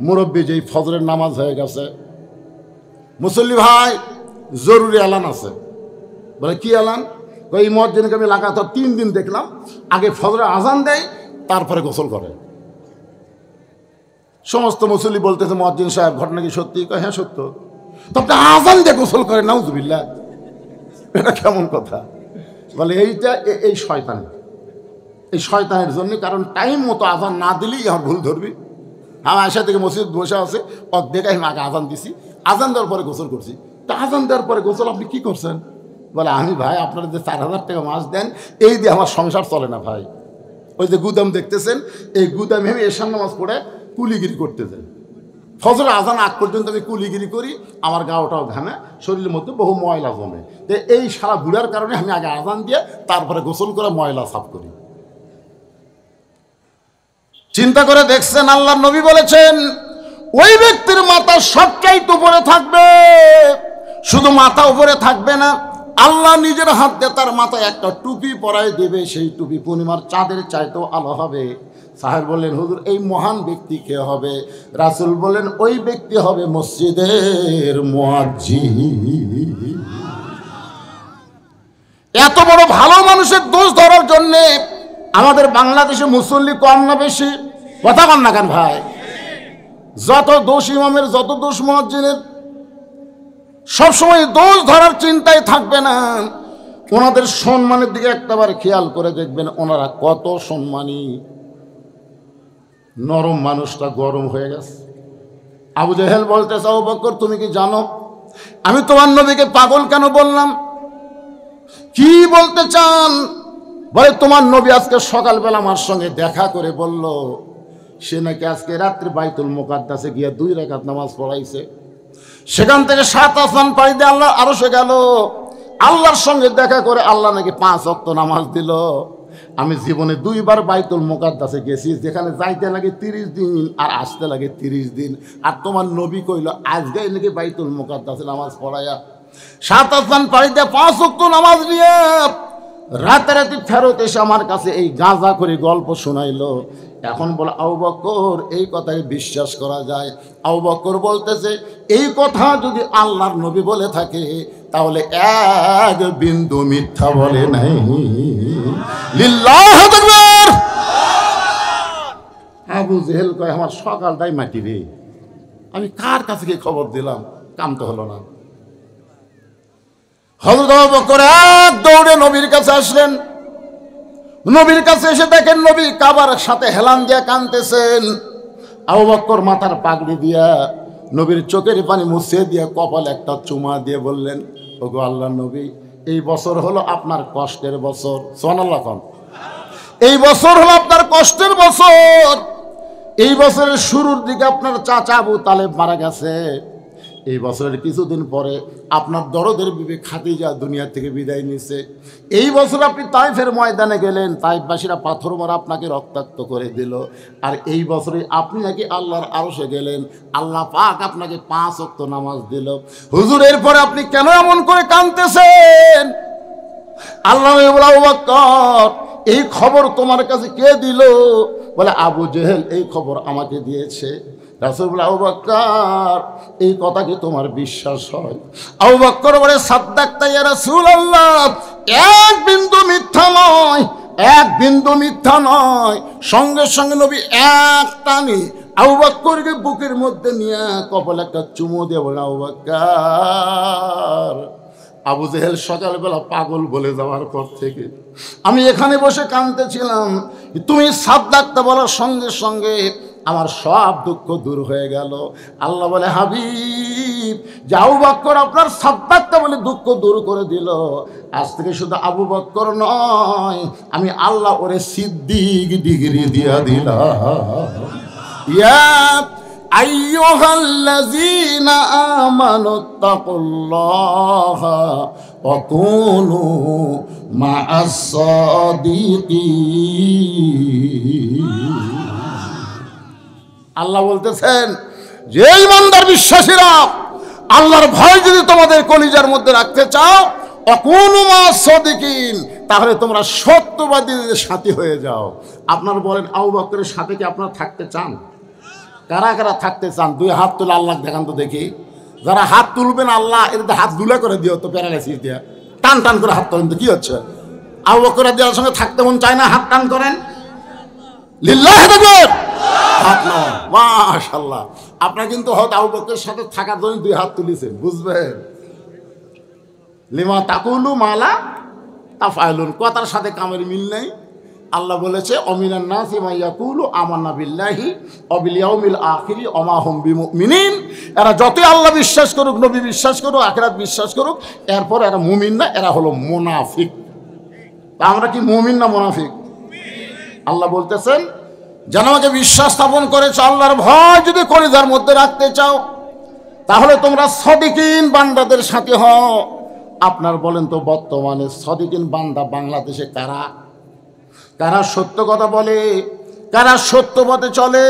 A: মুরব্বী যেই ফজরের নামাজ হয়ে গেছে, মুসল্লি ভাই জরুরি এলান আছে। বলে কি এলান? এই মুয়াজ্জিনকে আমি লাগাতার 3 দিন দেখলাম আগে ফজরের আজান দেয় তারপরে গোসল করে। সমস্ত মুসল্লি বলতেছে মুয়াজ্জিন সাহেব ঘটনা কি সত্যি? হ্যাঁ সত্য। তো আপনি আজান দিয়ে গোসল করেন, নাউজুবিল্লাহ, এটা কেমন কথা? বলে এইটা এই শয়তান, এই শয়তানের জন্য, কারণ টাইম মতো আজান না দিলেই আমার ভুল ধরবি। আমার আশা থেকে মসজিদ বসে আছে, দেখাই আগে আজান দিছি, আজান দেওয়ার পরে গোসল করছি। তা আজান দেওয়ার পরে গোসল আপনি কি করছেন? বলে আমি ভাই আপনারা যে 4000 টাকা মাস দেন এই দিয়ে আমার সংসার চলে না ভাই। ওই যে গুদাম দেখতেছেন, এই গুদামে আমি এশার নামাজ পড়ে কুলিগিরি করতে যাই, ফজরের আজান আগ পর্যন্ত আমি কুলিগিরি করি, আমার গাওটাও ঘামে, শরীরের মধ্যে বহু ময়লা জমে। তো এই সারা বুড়ার কারণে আমি আগে আজান দিয়ে তারপরে গোসল করে ময়লা সাফ করি। চিন্তা করে দেখছেন আল্লাহর নবী বলেছেন ওই ব্যক্তির মাথা সবচাইতে উপরে থাকবে, শুধু মাথা উপরে থাকবে না, আল্লাহ নিজের হাত দিয়ে তার মাথায় একটা টুপি পরাই দেবে, সেই টুপি পূর্ণিমার চাঁদের চাইতেও আলো হবে। সাহেব বললেন হুজুর এই মহান ব্যক্তি কে হবে? রাসূল বলেন ওই ব্যক্তি হবে মসজিদের মুয়াজ্জিন। এত বড় ভালো মানুষের দোষ ধরার জন্য আমাদের বাংলাদেশে মুসল্লি কম না বেশি? কথা কন না কেন ভাই? যত দোষ ইমামের, যত দোষ মুয়াজ্জিনের, সবসময় দোষ ধরার চিন্তায় থাকবে না, ওনাদের সম্মানের দিকে একটাবার খেয়াল করে দেখবেন ওনারা কত সম্মানী। নরম মানুষটা গরম হয়ে গেছে। আবু জেহেল বলতেছে আবু বকর তুমি কি জানো আমি তোমার নবীকে পাগল কেন বললাম? কি বলতে চান? বলে তোমার নবী আজকে সকালবেলা আমার সঙ্গে দেখা করে বলল সে নাকি আজকে রাত্রে বাইতুল মুকাদ্দাসে গিয়ে 2 রাকাত নামাজ পড়াইছে, সেখান থেকে 7 আসমান পাড়ি দিয়ে আল্লাহ আরশে গেল, আল্লাহর সঙ্গে দেখা করে আল্লাহ নাকি 5 ওয়াক্ত নামাজ দিল। আমি জীবনে 2 বার বাইতুল মুকাদ্দাসে গেছি, যেখানে যাইতে লাগে 30 দিন আর আসতে লাগে 30 দিন, আর তোমার নবী কইল আজকে নাকি বাইতুল মুকাদ্দাসে নামাজ পড়ায়া 7 আসমান পাড়ি দিয়ে 5 ওয়াক্ত নামাজ নিয়ে রাতারাতি ফেরত এসে আমার কাছে এই গাঁজা করে গল্প শোনাইলো। এখন বলে আবু বকর এই কথাই বিশ্বাস করা যায়? আবু বকর বলতেছে এই কথা যদি আল্লাহর নবী বলে থাকে তাহলে এক বিন্দু মিথ্যা বলে নাই। লিল্লাহু আকবার। আবু জেহেল কয় আমার সকালটাই মাটি রে, আমি কার কাছে গিয়ে খবর দিলাম, কাম তো হলো না। হযরত আবু বকর এক দৌড়ে নবীর কাছে আসলেন। নবীর কাছে এসে দেখেন নবী কাবার সাথে হেলান দিয়ে কাঁদতেছেন। আবু বকর মাথার পাগড়ি দিয়া নবীর চোখের পানি মুছিয়ে দিয়ে কপালে একটা চুমা দিয়ে বললেন ওগো আল্লাহর নবী এই বছর হলো আপনার কষ্টের বছর। সুবহানাল্লাহ। এই বছর হলো আপনার কষ্টের বছর। এই বছরের শুরুর দিকে আপনার চাচা আবু তালেব মারা গেছে। এই বছরের কিছুদিন পরে আপনার দরদের বিবি খাদিজা দুনিয়া থেকে বিদায় নিছে। এই বছর আপনি তাইফের ময়দানে গেলেন, তাইফবাসীরা পাথর মারা আপনাকে রক্তাক্ত করে দিল। আর এই বছরে আপনি নাকি আল্লাহর আরশে গেলেন, আল্লাহ পাক আপনাকে 5 ওয়াক্ত নামাজ দিল। হুজুর এরপরে আপনি কেন এমন করে কাঁদতেছেন? আল্লাহ বলে আবু বকর এই খবর তোমার কাছে কে দিল? বলে আবু জেহেল এই খবর আমাকে দিয়েছে। রাসূল বলে আবু বকর এই কথা কি তোমার বিশ্বাস হয়? আবু বকর বলে সাদ্দাকতা ইয়া রাসূলুল্লাহ, এক বিন্দু মিথ্যা নয়, এক বিন্দু মিথ্যা নয়। সঙ্গে সঙ্গে নবী এক টানে আবু বকরকে বুকের মধ্যে নিয়ে কপালে একটা চুমু দিয়ে বলে আবু বকর আবু জেহেল সকালবেলা পাগল বলে যাওয়ার পর থেকে আমি এখানে বসে কাঁদতেছিলাম। তুমি সাদ্দাকটা বলার সঙ্গে সঙ্গে আমার সব দুঃখ দূর হয়ে গেল। আল্লাহ বলে, হাবিব যে আবু বকর আপনার সাদ্দাকটা বলে দুঃখ দূর করে দিল, আজ থেকে শুধু আবু বকর নয়, আমি আল্লাহ ওরে সিদ্দিক ডিগ্রি দিয়া দিলাম। ইয়া আইয়ুহাল্লাযীনা আমানুত্তাকুল্লাহা ওয়া কুনু মা'আস সাদিকিন। আল্লাহ বলতেছেন যে ঈমানদার বিশ্বাসীরা, আল্লাহর ভয় যদি তোমাদের কলিজার মধ্যে রাখতে চাও, ওয়া কুনু মা'আস সাদিকিন, তাহলে তোমরা সত্যবাদীদের সাথী হয়ে যাও। আপনারা বলেন, আবু বকরের সাথে কি আপনারা থাকতে চান? কারা কারা থাকতে চান? দুই হাত তুলে আল্লাহ দেখান তো দেখি। যারা হাত তুলবেন, আল্লাহ এটাতে হাত দুলা করে দিও তো, প্যারালাইসিস দিয়া টান টান করে হাত তোলেন তো, কি হচ্ছে? আবু বকর রাদিয়াল্লাহু সঙ্গে থাকতে মন চায় না, হাত টান করেন। লিল্লাহি তাকবীর, হাত নাও। মাশাআল্লাহ, আপনারা কিন্তু হয়তো আবু বকরের সাথে থাকার জন্য দুই হাত তুলেছেন, বুঝবেন? লিমা তাকুলু মালা তাফআলুন, কথার সাথে কামের মিল নেই। আল্লাহ বলেছে, অমিনান নাসি মা ইয়াকুলু আমান্না বিল্লাহি ওয়া বিল ইয়াউমিল আখিরি ওয়া মা হুম বিমুমিনিন। এরা যতই আল্লাহ বিশ্বাস করুক, নবী বিশ্বাস করুক, আখিরাত বিশ্বাস করুক, এরপর এরা মুমিন না, এরা হলো মুনাফিক। তা আমরা কি মুমিন না মুনাফিক? আল্লাহ বলতেছেন, যেন আমাকে বিশ্বাস স্থাপন করেছ, আল্লাহর ভয় যদি কলিজার মধ্যে রাখতে চাও, তাহলে তোমরা সদিকিন বান্দাদের সাথে হও। আপনার বলেন তো, বর্তমানে সদিকিন বান্দা বাংলাদেশে কারা? কারা সত্য কথা বলে, কারা সত্য পথে চলে,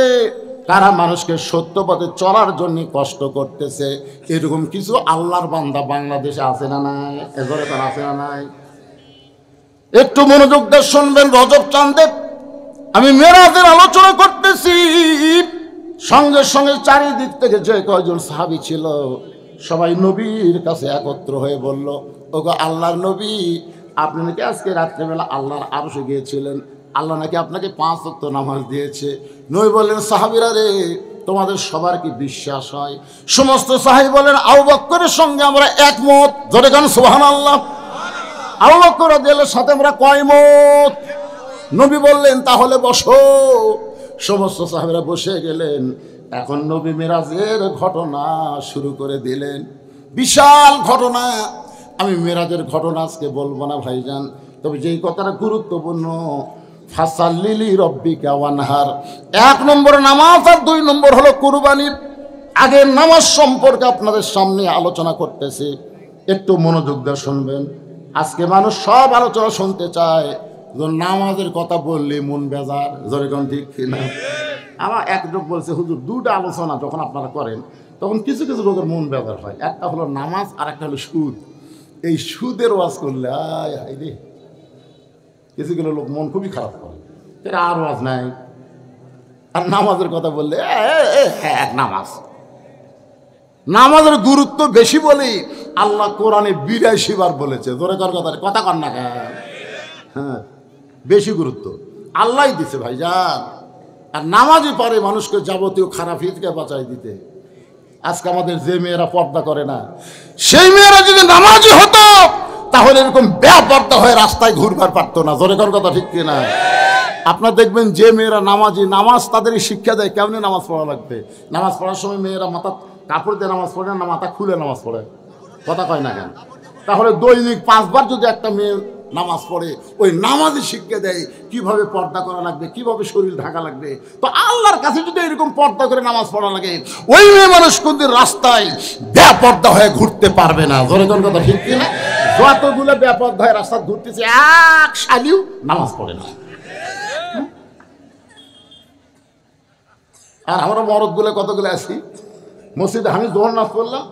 A: কারা মানুষকে সত্য পথে চলার জন্য কষ্ট করতেছে? এরকম কিছু আল্লাহর বান্দা বাংলাদেশে আছে না নাই? এজরে তারা আছে না নাই? একটু মনোযোগ দিয়ে শুনবেন। রজব চাঁদে আমি মেরাজের আলোচনা করতেছি, সঙ্গে সঙ্গে চারিদিক থেকে যে কয়জন সাহাবী ছিল সবাই নবীর কাছে একত্র হয়ে বলল, ওগো আল্লাহর নবী, আপনি নাকি আজকে রাত্রেবেলা আল্লাহর আরশে গিয়েছিলেন, আল্লাহ নাকি আপনাকে 5 ওয়াক্ত নামাজ দিয়েছে। নবী বললেন, সাহাবীরা রে, তোমাদের সবার কি বিশ্বাস হয়? সমস্ত সাহাবী বলেন, আবু বকরের সঙ্গে আমরা একমত। জোরে গান সুবহানাল্লাহ। আবু বকর রাদিয়াল্লাহু সাথে আমরা কয়মত। নবী বললেন, তাহলে বসো। সমস্ত সাহাবীরা বসে গেলেন। এখন নবী মেরাজের ঘটনা শুরু করে দিলেন। বিশাল ঘটনা। আমি মেরাজের ঘটনা আজকে বলবো না ভাইজান, তবে যেই কথাটা গুরুত্বপূর্ণ, ফাসাল্লিলি রব্বিকা ওয়ানহার, 1 নম্বর নামাজ আর 2 নম্বর হলো কুরবানি। আগের নামাজ সম্পর্কে আপনাদের সামনে আলোচনা করতেছি, একটু মনোযোগ দিয়ে শুনবেন। আজকে মানুষ সব আলোচনা শুনতে চায়, নামাজের কথা বললে মন বেজার। জোরে কোন ঠিক কিনা? আমার এক লোক বলছে, হুজুর 2টা আলোচনা যখন আপনারা করেন তখন কিছু কিছু লোকের মন বেজার হয়। একটা হলো নামাজ আর একটা হলো সুদ। এই সুদের ওয়াজ করলে আয় হায় রে, কিছুগুলো লোক মন খুবই খারাপ করে, এরা আর ওয়াজ নাই। আর নামাজের কথা বললে হ্যাঁ, নামাজের গুরুত্ব বেশি বলি আল্লাহ কোরআনে 82 বার বলেছে। জোরে কর কথা কর না, হ্যাঁ বেশি গুরুত্ব আল্লাহ দিছে ভাইজান। আর নামাজই পারে মানুষকে যাবতীয় খারাপ হিতকে বাঁচাই দিতে। আজকে আমাদের যে মেয়েরা পর্দা করে না, সেই মেয়েরা যদি নামাজি হতো তাহলে এরকম বেপর্দা হয়ে রাস্তায় ঘুরবার পারতো না। জোরে কর কথা ঠিক কিনা? আপনারা দেখবেন যে মেয়েরা নামাজি, নামাজ তাদেরই শিক্ষা দেয় কেমনি নামাজ পড়া লাগবে। নামাজ পড়ার সময় মেয়েরা মাথা কাপড় দিয়ে নামাজ পড়ে না, মাথা খুলে নামাজ পড়ে। কথা কয় না কেন? তাহলে দৈনিক 5 বার যদি একটা মেয়ে নামাজ পড়ে, ওই নামাজই শিক্ষা দেয় কিভাবে পর্দা করা লাগবে, কিভাবে শরীর ঢাকা লাগবে। তো আল্লাহর কাছে যদি এরকম পর্দা করে নামাজ পড়া লাগে, ওই মেয়ে মানুষ কোনদিন রাস্তায় বেপর্দা হয়ে ঘুরতে পারবে না। জোরে কোন কথা ঠিক কিনা? যতগুলো বেপর্দা হয়ে রাস্তা ঘুরতেছে, এক শালিও নামাজ পড়ে না। আর আমরা মরদগুলো কতগুলো আছি মসজিদে, আমি জোহর নামাজ পড়লাম,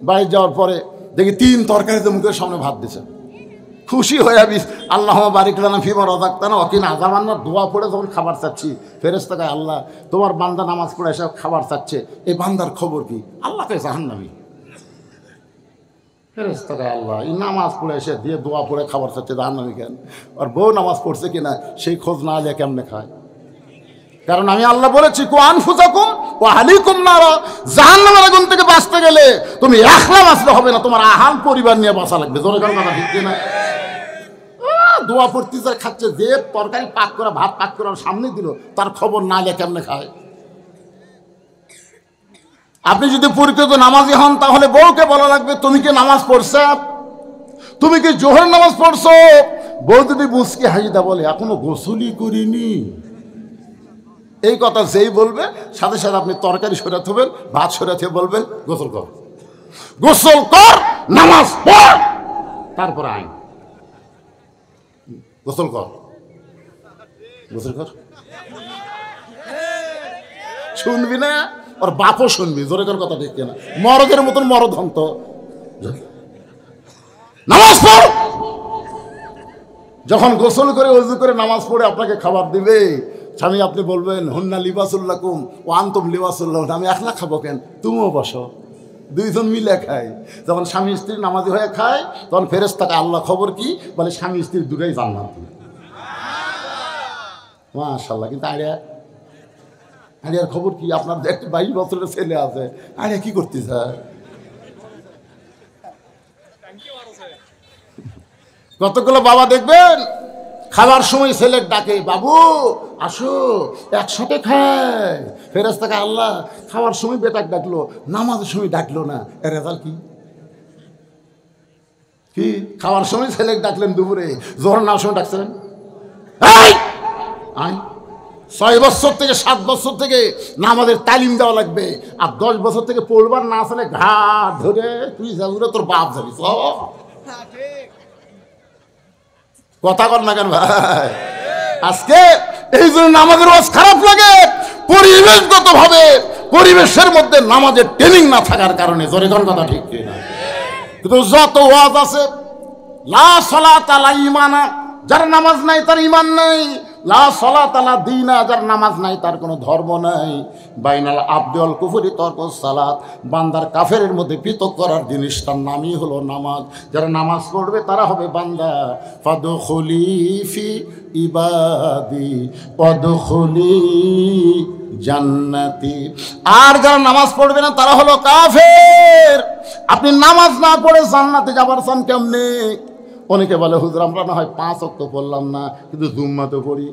A: বাড়ি যাওয়ার পরে দেখি 3 তরকারিতে মুখের সামনে ভাত দিছে। খুশি হয়ে আবিস আল্লাহ বারিক লানা ফিমা রাযাকতানা ওয়া কিনা আযাবান্নার, দোয়া পড়ে যখন খাবার চাচ্ছি, ফেরেশতা কয়, আল্লাহ তোমার বান্দা নামাজ পড়ে এসে খাবার চাচ্ছে, এই বান্দার খবর কি? আল্লাহ কয় জাহান্নামী। ফেরেশতা কয়, আল্লাহ এই নামাজ পড়ে এসে দিয়ে দোয়া পড়ে খাবার চাচ্ছে, জাহান্নামী কেন? আর বউ নামাজ পড়ছে কিনা সেই খোঁজ না নিয়ে কেমনে খায়? কারণ আমি আল্লাহ বলেছি, কু আনফুসাকুম ওয়া আহলিকুম নারা, জাহান্নামের আগুন থেকে বাঁচতে গেলে তুমি একলা বাঁচলে হবে না, তোমার আহাল পরিবার নিয়ে বাঁচা লাগবে। জোরে কারো কথা ঠিক না? দোয়া পড়তে যা খাচ্ছে, যে তরকারি পাক করা ভাত পাক করার সামনে দিল তার খবর না নিয়ে কেমনে খায়? আপনি যদি পরিচিত নামাজি হন তাহলে বউকে বলা লাগবে তুমি কি নামাজ পড়ছো, তুমি কি জোহর নামাজ পড়ছো? বউ যদি মুচকি হাসিদা বলে এখনো গোসলই করিনি, এই কথা যেই বলবে সাথে সাথে আপনি তরকারি সরাতে হবেন, ভাত সরাতে বলবেন গোসল কর, গোসল কর, নামাজ পড়, তারপর আইন গোসল কর, গোসল কর। শুনবি না? ওর বাপও শুনবি। জোরে কর কথা ঠিক কিনা? মরদের মতন মরদ হন তো, নামাজ পড়। যখন গোসল করে ওযু করে নামাজ পড়ে আপনাকে খাবার দিবে, স্বামী আপনি বলবেন হুন্না লিবাসুল্লাকুম ও আনতুম লিবাসুল্লাহ, আমি একলা খাবো কেন, তুমিও বসো, দুইজন মিলে খাই। যখন স্বামী স্ত্রী নামাজি হয়ে খায় তখন ফেরেশতাকে আল্লাহ খবর কি বলে, স্বামী স্ত্রী দুটোই জান্নাত। মাশাআল্লাহ। কিন্তু আরিয়ার খবর কি? আপনার একটা 22 বছরের ছেলে আছে, আরিয়া কি করতে চায়? কতগুলো বাবা দেখবেন খাবার সময় ছেলের ডাকে, বাবু আসো একসাথে খায়। ফেরেশতাকে আল্লাহ খাওয়ার সময় বেটাকে ডাকলো, নামাজের সময় ডাকলো না, এর রেজাল্ট কি? কি খাওয়ার সময় ছেলেকে ডাকলেন, দুপুরে জোহর নামার সময় ডাকছেন? আয় 6 বছর থেকে 7 বছর থেকে নামাজের তালিম দেওয়া লাগবে, আর 10 বছর থেকে পড়বার না আসলে ঘাট ধরে তুই যাবি, তোর বাপ যাবি। কথা কর না কেন ভাই? আজকে এই জন্য নামাজের ওয়াজ খারাপ লাগে, পরিবেশগত ভাবে পরিবেশের মধ্যে নামাজের ট্রেনিং না থাকার কারণে। জোরে কোন কথা ঠিক না? কিন্তু যত ওয়াজ আছে, লা সালাতা লা ঈমানা, যার নামাজ নাই তার ঈমান নাই, লা সালাতা লা দীনা, যার নামাজ নাই তার কোনো ধর্ম নাই, বাইনাল আবদি ওয়াল কুফরি তরকুস সালাত, বান্দার কাফেরের মধ্যে পৃথক করার জিনিস তার নামই হলো নামাজ। যারা নামাজ পড়বে তারা হবে বান্দা। ফাদখুলি ফি ইবাদি ওয়াদখুলি জান্নাতি। আর যারা নামাজ পড়বে না তারা হলো কাফের। আপনি নামাজ না পড়ে জান্নাতে যাবার চান কেমনে? অনেকে বলে হুজুর আমরা না হয় 5 ওয়াক্ত পড়লাম না, কিন্তু জুম্মা তো পড়ি,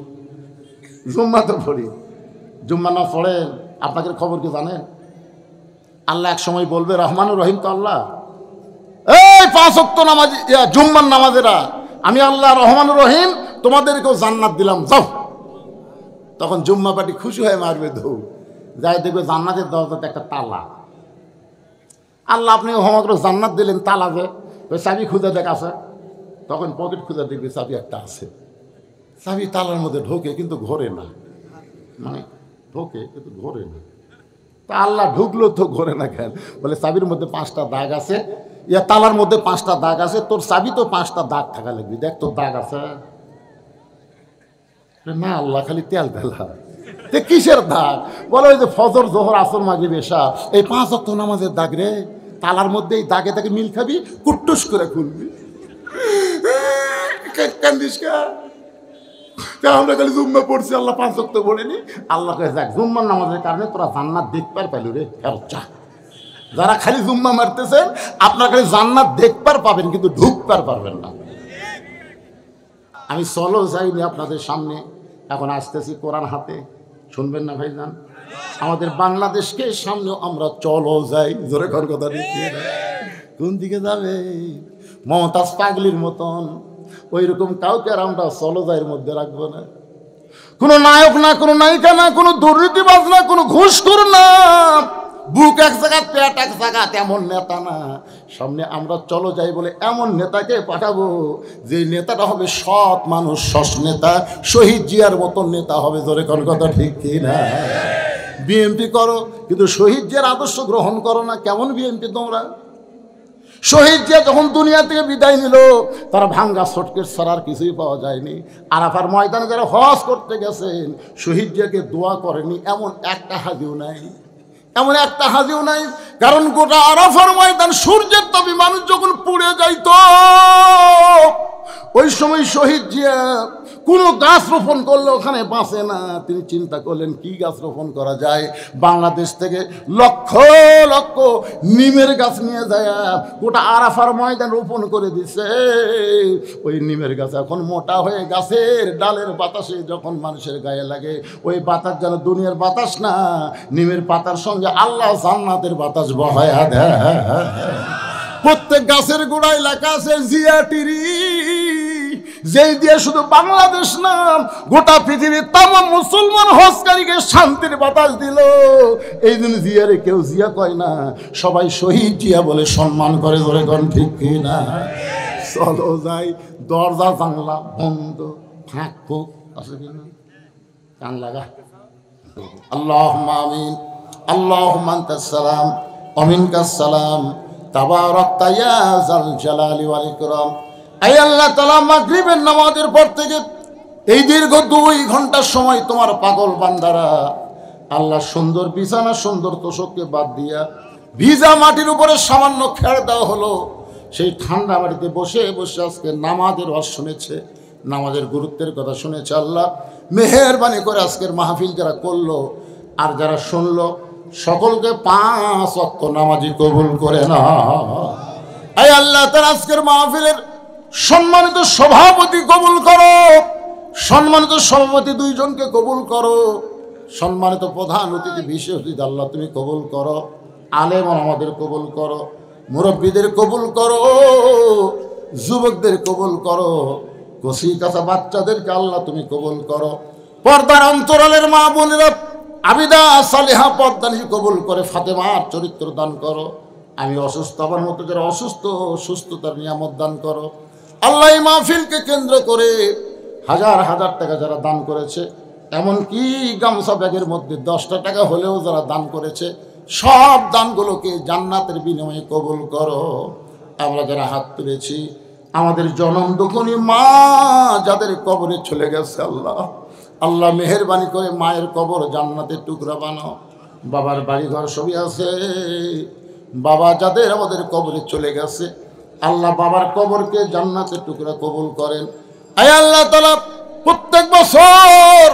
A: জুম্মা তো পড়ি। জুম্মা না পড়েন, আপনাদের খবর কি জানেন? আল্লাহ এক সময় বলবে, রহমানুর রহিম তো আল্লাহ, এই 5 ওয়াক্ত নামাজ জুম্মার নামাজেরা আমি আল্লাহ রহমানুর রহিম তোমাদেরকেও জান্নাত দিলাম, যাও। তখন জুম্মা পার্টি খুশি হয়ে মারবে দৌড়, যাই দেখবে জান্নাতের দরজাতে একটা তালা। আল্লাহ আপনি হোমাগ্র জান্নাত দিলেন, তালা যে ওই চাবি খুঁজে দেখাছে, তখন পকেট খুঁজে দেখবে চাবি একটা আছে। চাবি তালার মধ্যে ঢোকে কিন্তু ঘোরে না, মানে ঢোকে কিন্তু ঘোরে না। তা আল্লাহ ঢুকলো তো ঘোরে না কেন? বলে চাবির মধ্যে 5টা দাগ আছে, ইয়া তালার মধ্যে 5টা দাগ আছে, তোর চাবি তো 5টা দাগ থাকা লাগবে, দেখ তোর দাগ আছে না? আল্লাহ খালি তেল তেলা, কিসের দাগ? বলে ওই যে ফজর জোহর আসর মাগরিব এশা, এই 5 ওয়াক্ত নামাজের দাগ রে, তালার মধ্যে এই দাগে তাকে মিল খাবি, কুট্টুস করে খুলবি। কান্দিস কা? আমরা খালি জুম্মা পড়ছি, আল্লাহ 5 ওয়াক্ত পড়েনি। আল্লাহ কয়ে যাক জুম্মার নামাজের কারণে তোরা জান্নাত দেখবার পাইল রে, ফেরত যা। যারা খালি জুম্মা মারতেছেন আপনারা খালি জান্নাত দেখবার পাবেন কিন্তু ঢুকবার পারবেন না। আমি চলো যাইনি আপনাদের সামনে, এখন আসতেছি কোরআন হাতে, শুনবেন না ভাইজান? আমাদের বাংলাদেশকে সামনেও আমরা চলো যাই। জোরে ঘর কথা দিচ্ছি, কোন দিকে যাবে? মমতাজ পাগলির মতন ওই রকম কাউকে আর আমরা চলো যাইয়ের মধ্যে রাখবো না। কোনো নায়ক না, কোনো নায়িকা না, কোনো দুর্নীতিবাজ না, কোনো ঘুষখোর না, বুক এক জায়গা পেট এক জায়গা, তেমন নেতা না। সামনে আমরা চলো যাই বলে এমন নেতাকে পাঠাবো যে নেতাটা হবে সৎ মানুষ, সৎ নেতা, শহীদ জিয়ার মতন নেতা হবে। জোরে কোন কথা ঠিক কি না? বিএনপি করো কিন্তু শহীদ জিয়ার আদর্শ গ্রহণ করো না, কেমন বিএনপি তোমরা? শহীদ জিয়া যখন দুনিয়া থেকে বিদায় নিল তারা ভাঙ্গা সটকেট ছাড়ার কিছুই পাওয়া যায়নি। আরাফার ময়দানে যারা হজ করতে গেছেন শহীদ জিয়াকে দোয়া করেনি এমন একটা হাজিও নাই, এমন একটা হাজিও নাই। কারণ গোটা আরাফার ময়দান সূর্যের তাপে মানুষ যখন পুড়ে যাইত, ওই সময় শহীদ জিয়া কোনো গাছ রোপণ করলে ওখানে বাঁচে না। তিনি চিন্তা করলেন কি গাছ রোপণ করা যায়। বাংলাদেশ থেকে লক্ষ লক্ষ নিমের গাছ নিয়ে যায় গোটা আরাফার ময়দান রোপণ করে দিছে। ওই নিমের গাছ এখন মোটা হয়ে গাছের ডালের বাতাসে যখন মানুষের গায়ে লাগে, ওই বাতাস যেন দুনিয়ার বাতাস না, নিমের পাতার সঙ্গে আল্লাহ জান্নাতের বাতাস বহায়া দেয়। প্রত্যেক গাছের গোড়ায় লেখা আছে জিয়াটিরি, যেই দিয়ে শুধু বাংলাদেশ না গোটা পৃথিবীর তামাম মুসলমান হজকারীকে শান্তির বাতাস দিল। এই দিন জিয়ারে কেউ জিয়া কয় না, সবাই শহীদ জিয়া বলে সম্মান করে। ধরে কোন ঠিক কি না? চলো যাই, দরজা জানলা বন্ধ, ফাঁক ফুক আছে কিনা কান লাগা। আল্লাহুম্মা আমিন, আল্লাহুম্মা আনতাস সালাম ওয়া মিনকাস সালাম, তাবারাকতা ইয়া যাল জালালি ওয়াল ইকরাম। আয় আল্লাহ তাআলা, মাগরিবের নামাজের পর থেকে এই দীর্ঘ 2 ঘন্টার সময় তোমার পাগল বান্দারা আল্লাহ সুন্দর বিছানা সুন্দর তোষককে বাদ দিয়া ভিজা মাটির উপরে সামান্য খেড় দেওয়া হলো। সেই ঠান্ডা মাটিতে বসে বসে আজকে নামাজের ওয়াজ শুনেছে, নামাজের গুরুত্বের কথা শুনেছে। আল্লাহ মেহেরবানি করে আজকের মাহফিল যারা করলো আর যারা শুনলো সকলকে 5 ওয়াক্ত নামাজি কবুল করে না। আয় আল্লাহ তাআলা, আজকের মাহফিলের সম্মানিত সভাপতি কবুল করো, সম্মানিত সভাপতি 2 জনকে কবুল করো, সম্মানিত প্রধান অতিথি বিশেষ অতিথি আল্লাহ তুমি কবুল করো, আলেম আমাদের কবুল করো, মুরব্বীদের কবুল করো, যুবকদের কবুল করো, কচি কাঁচা বাচ্চাদেরকে আল্লাহ তুমি কবুল করো। পর্দার অন্তরালের মা বোনেরা আবিদা সালেহা পর্দানি কবুল করে ফাতেমার চরিত্র দান করো। আমি অসুস্থ, আমার মতো যারা অসুস্থ সুস্থতার নিয়ামত দান করো। আল্লাহ এই মাহফিলকে কেন্দ্র করে হাজার হাজার টাকা যারা দান করেছে, এমনকি গামছা ব্যাগের মধ্যে 10টা টাকা হলেও যারা দান করেছে, সব দানগুলোকে জান্নাতের বিনিময়ে কবুল করো। আমরা যারা হাত তুলেছি, আমাদের জনম দুঃখিনী মা যাদের কবরে চলে গেছে, আল্লাহ আল্লাহ মেহেরবানি করে মায়ের কবর জান্নাতের টুকরা বানাও। বাবার বাড়ি ঘর সবই আছে, বাবা যাদের আমাদের কবরে চলে গেছে আল্লাহ বাবার কবরকে জান্নাতের টুকরা কবুল করেন। আয় আল্লাহ তাআলা, প্রত্যেক বছর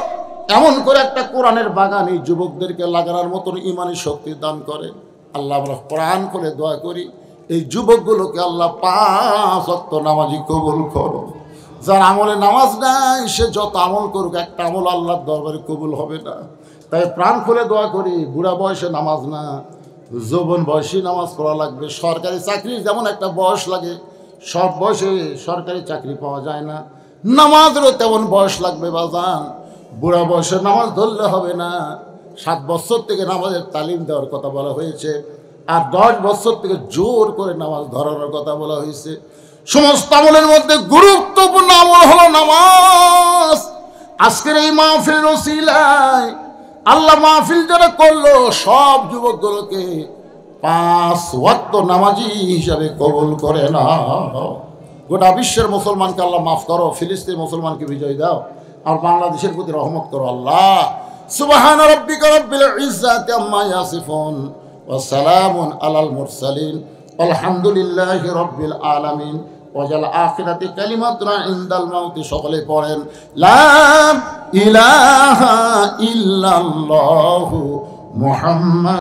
A: এমন করে একটা কোরআনের বাগান এই যুবকদেরকে লাগানোর মতন ইমানি শক্তি দান করেন। আল্লাহ আমরা কোরআন করে দোয়া করি, এই যুবকগুলোকে আল্লাহ 5 ওয়াক্ত নামাজি কবুল করো। যার আমলে নামাজ নাই সে যত আমল করুক, একটা আমল আল্লাহর দরবারে কবুল হবে না। তাই প্রাণ খুলে দোয়া করি, বুড়া বয়সে নামাজ না, যৌবন বয়সী নামাজ পড়া লাগবে। সরকারি চাকরির যেমন একটা বয়স লাগে, সব বয়সে সরকারি চাকরি পাওয়া যায় না, নামাজেরও তেমন বয়স লাগবে বাজান। বুড়া বয়সে নামাজ ধরলে হবে না। 7 বছর থেকে নামাজের তালিম দেওয়ার কথা বলা হয়েছে, আর 10 বছর থেকে জোর করে নামাজ ধরানোর কথা বলা হয়েছে। সমস্ত আমলের মধ্যে গুরুত্বপূর্ণ আমল হলো নামাজ। আজকের এই মাহফিল ওসিলায় আল্লাহ মাহফিল যারা করলো সব যুবকগুলোকে 5 ওয়াক্ত নামাজি হিসাবে কবুল করে না। গোটা বিশ্বের মুসলমানকে আল্লাহ মাফ করো, ফিলিস্তিন মুসলমানকে বিজয় দাও, আর বাংলাদেশের প্রতি রহমত করো। আল্লাহ সুবহান রাব্বিকা রাব্বিল ইজ্জাতি আম্মা ইয়াসিফুন ওয়া সালামুন আলাল মুরসালিন আলহামদুলিল্লাহি রাব্বিল আলামিন। ওয়াজাল আখিরাতি কালিমাতুনা ইনদাল মাউতি। সকলে পড়েন লা ইলাহা ইল্লাল্লাহু মুহাম্মাদ।